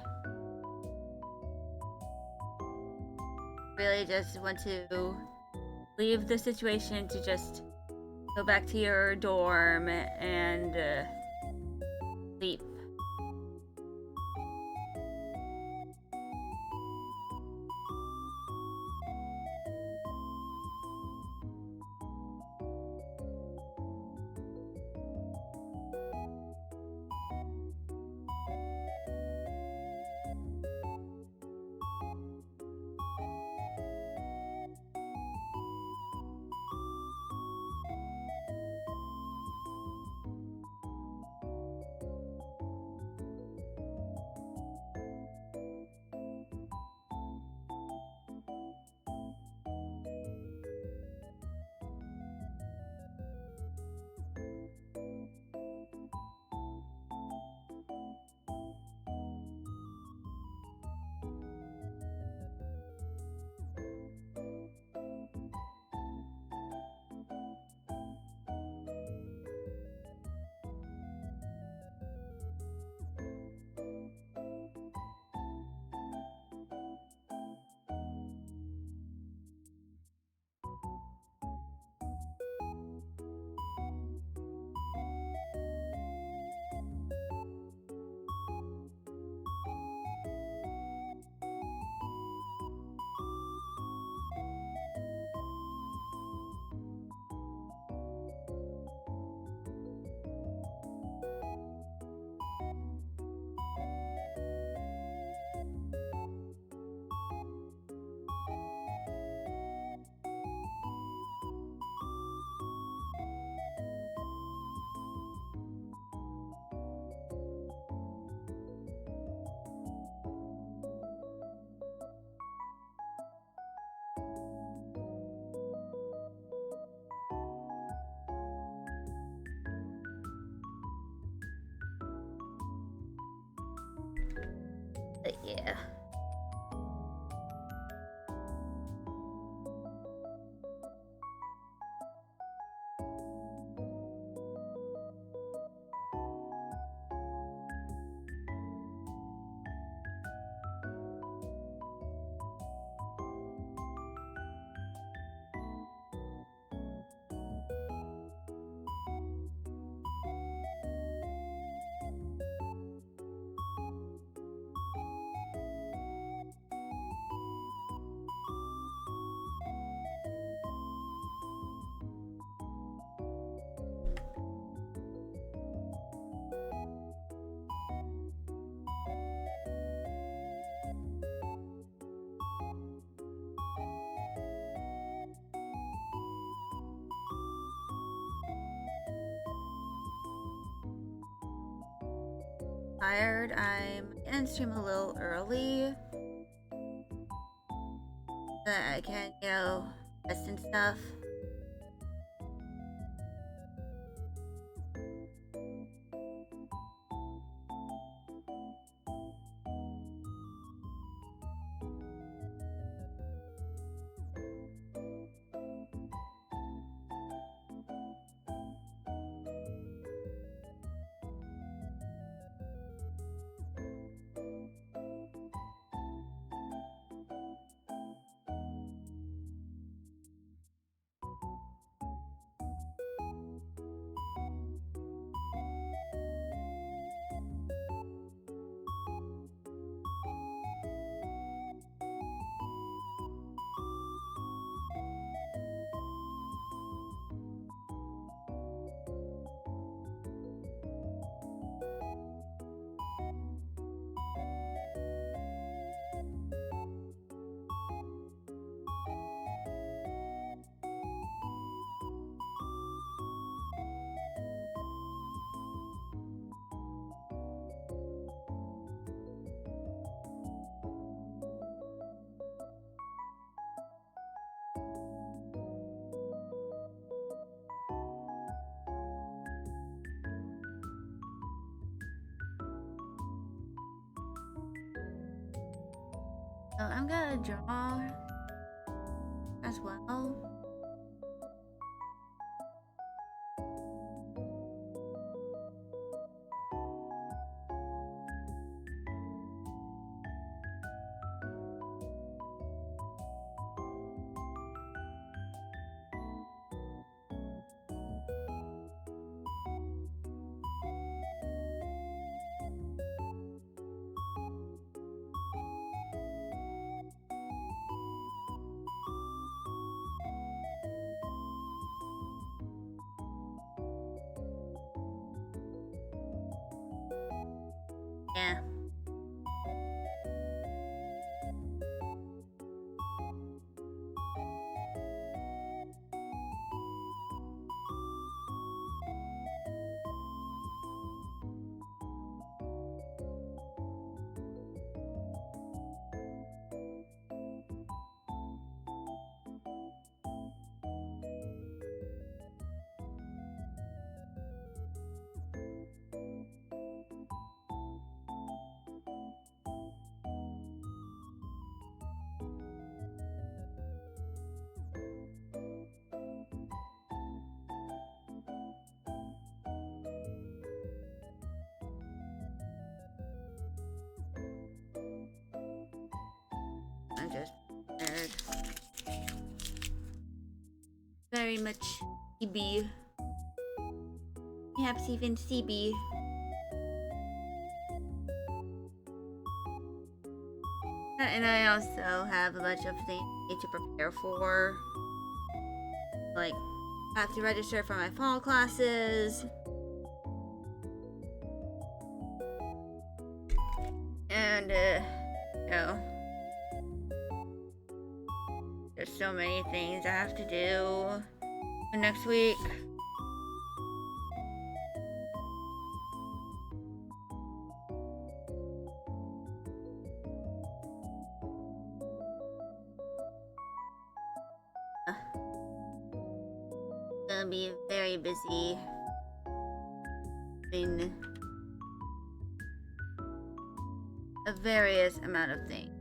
A: Really just want to leave the situation to just go back to your dorm and sleep. But yeah. Tired. I'm gonna stream a little early. So that I can, rest and stuff. So I'm gonna draw as well. Yeah. I'm just tired. Very much CB. Perhaps even CB. And I also have a bunch of things I need to prepare for. Like, I have to register for my fall classes. And, you know, there's so many things I have to do for next week. Gonna be very busy in a various amount of things.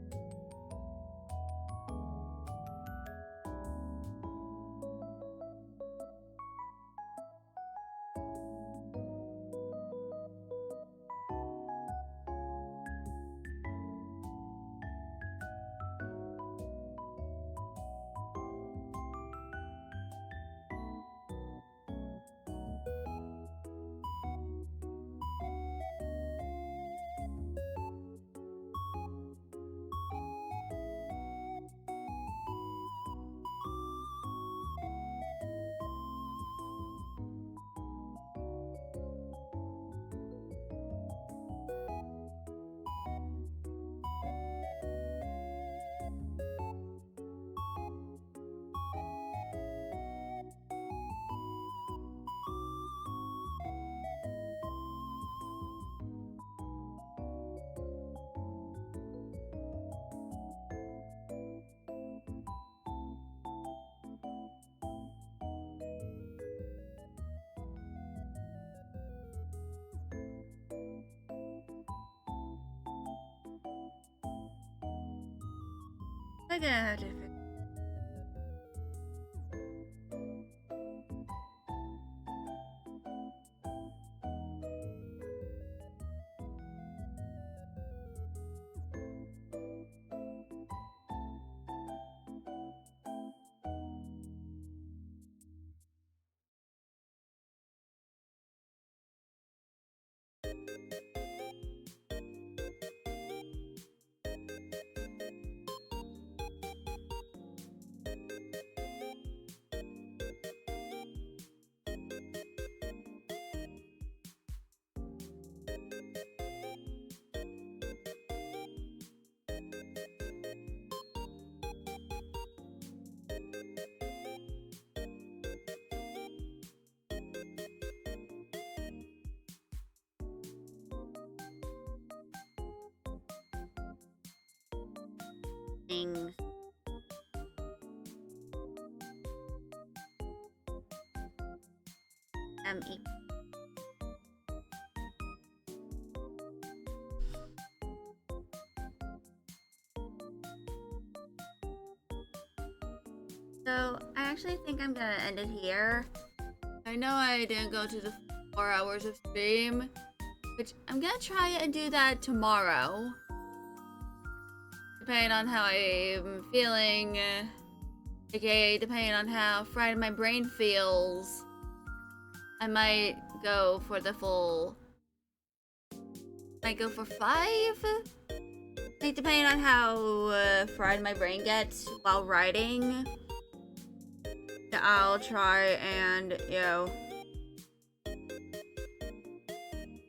A: I'm gonna have to figure. Things. E. So, I actually think I'm gonna end it here. I know I didn't go to the 4 hours of stream, which I'm gonna try and do that tomorrow. Depending on how I'm feeling, aka depending on how fried my brain feels, I might go for the full. Might go for 5? Like, depending on how fried my brain gets while writing, I'll try and, you know,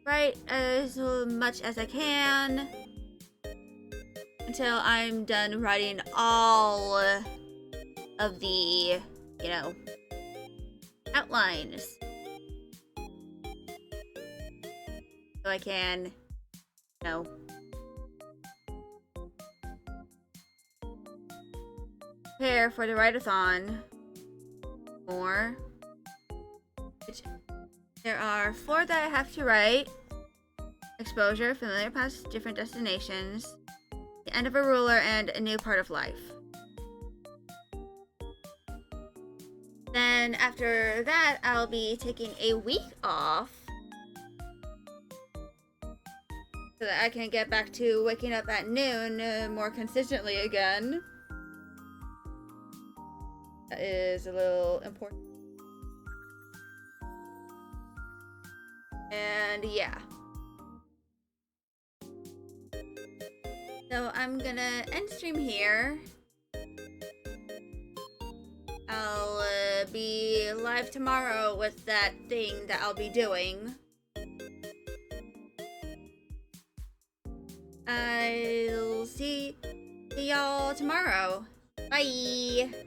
A: write as much as I can until I'm done writing all of the, outlines. So I can, prepare for the write-a-thon more. Which there are 4 that I have to write. Exposure, familiar past, different destinations, the end of a ruler, and a new part of life. Then after that, I'll be taking a week off so that I can get back to waking up at noon more consistently again. That is a little important. And yeah. So I'm gonna end stream here. I'll be live tomorrow with that thing that I'll be doing. I'll see y'all tomorrow. Bye!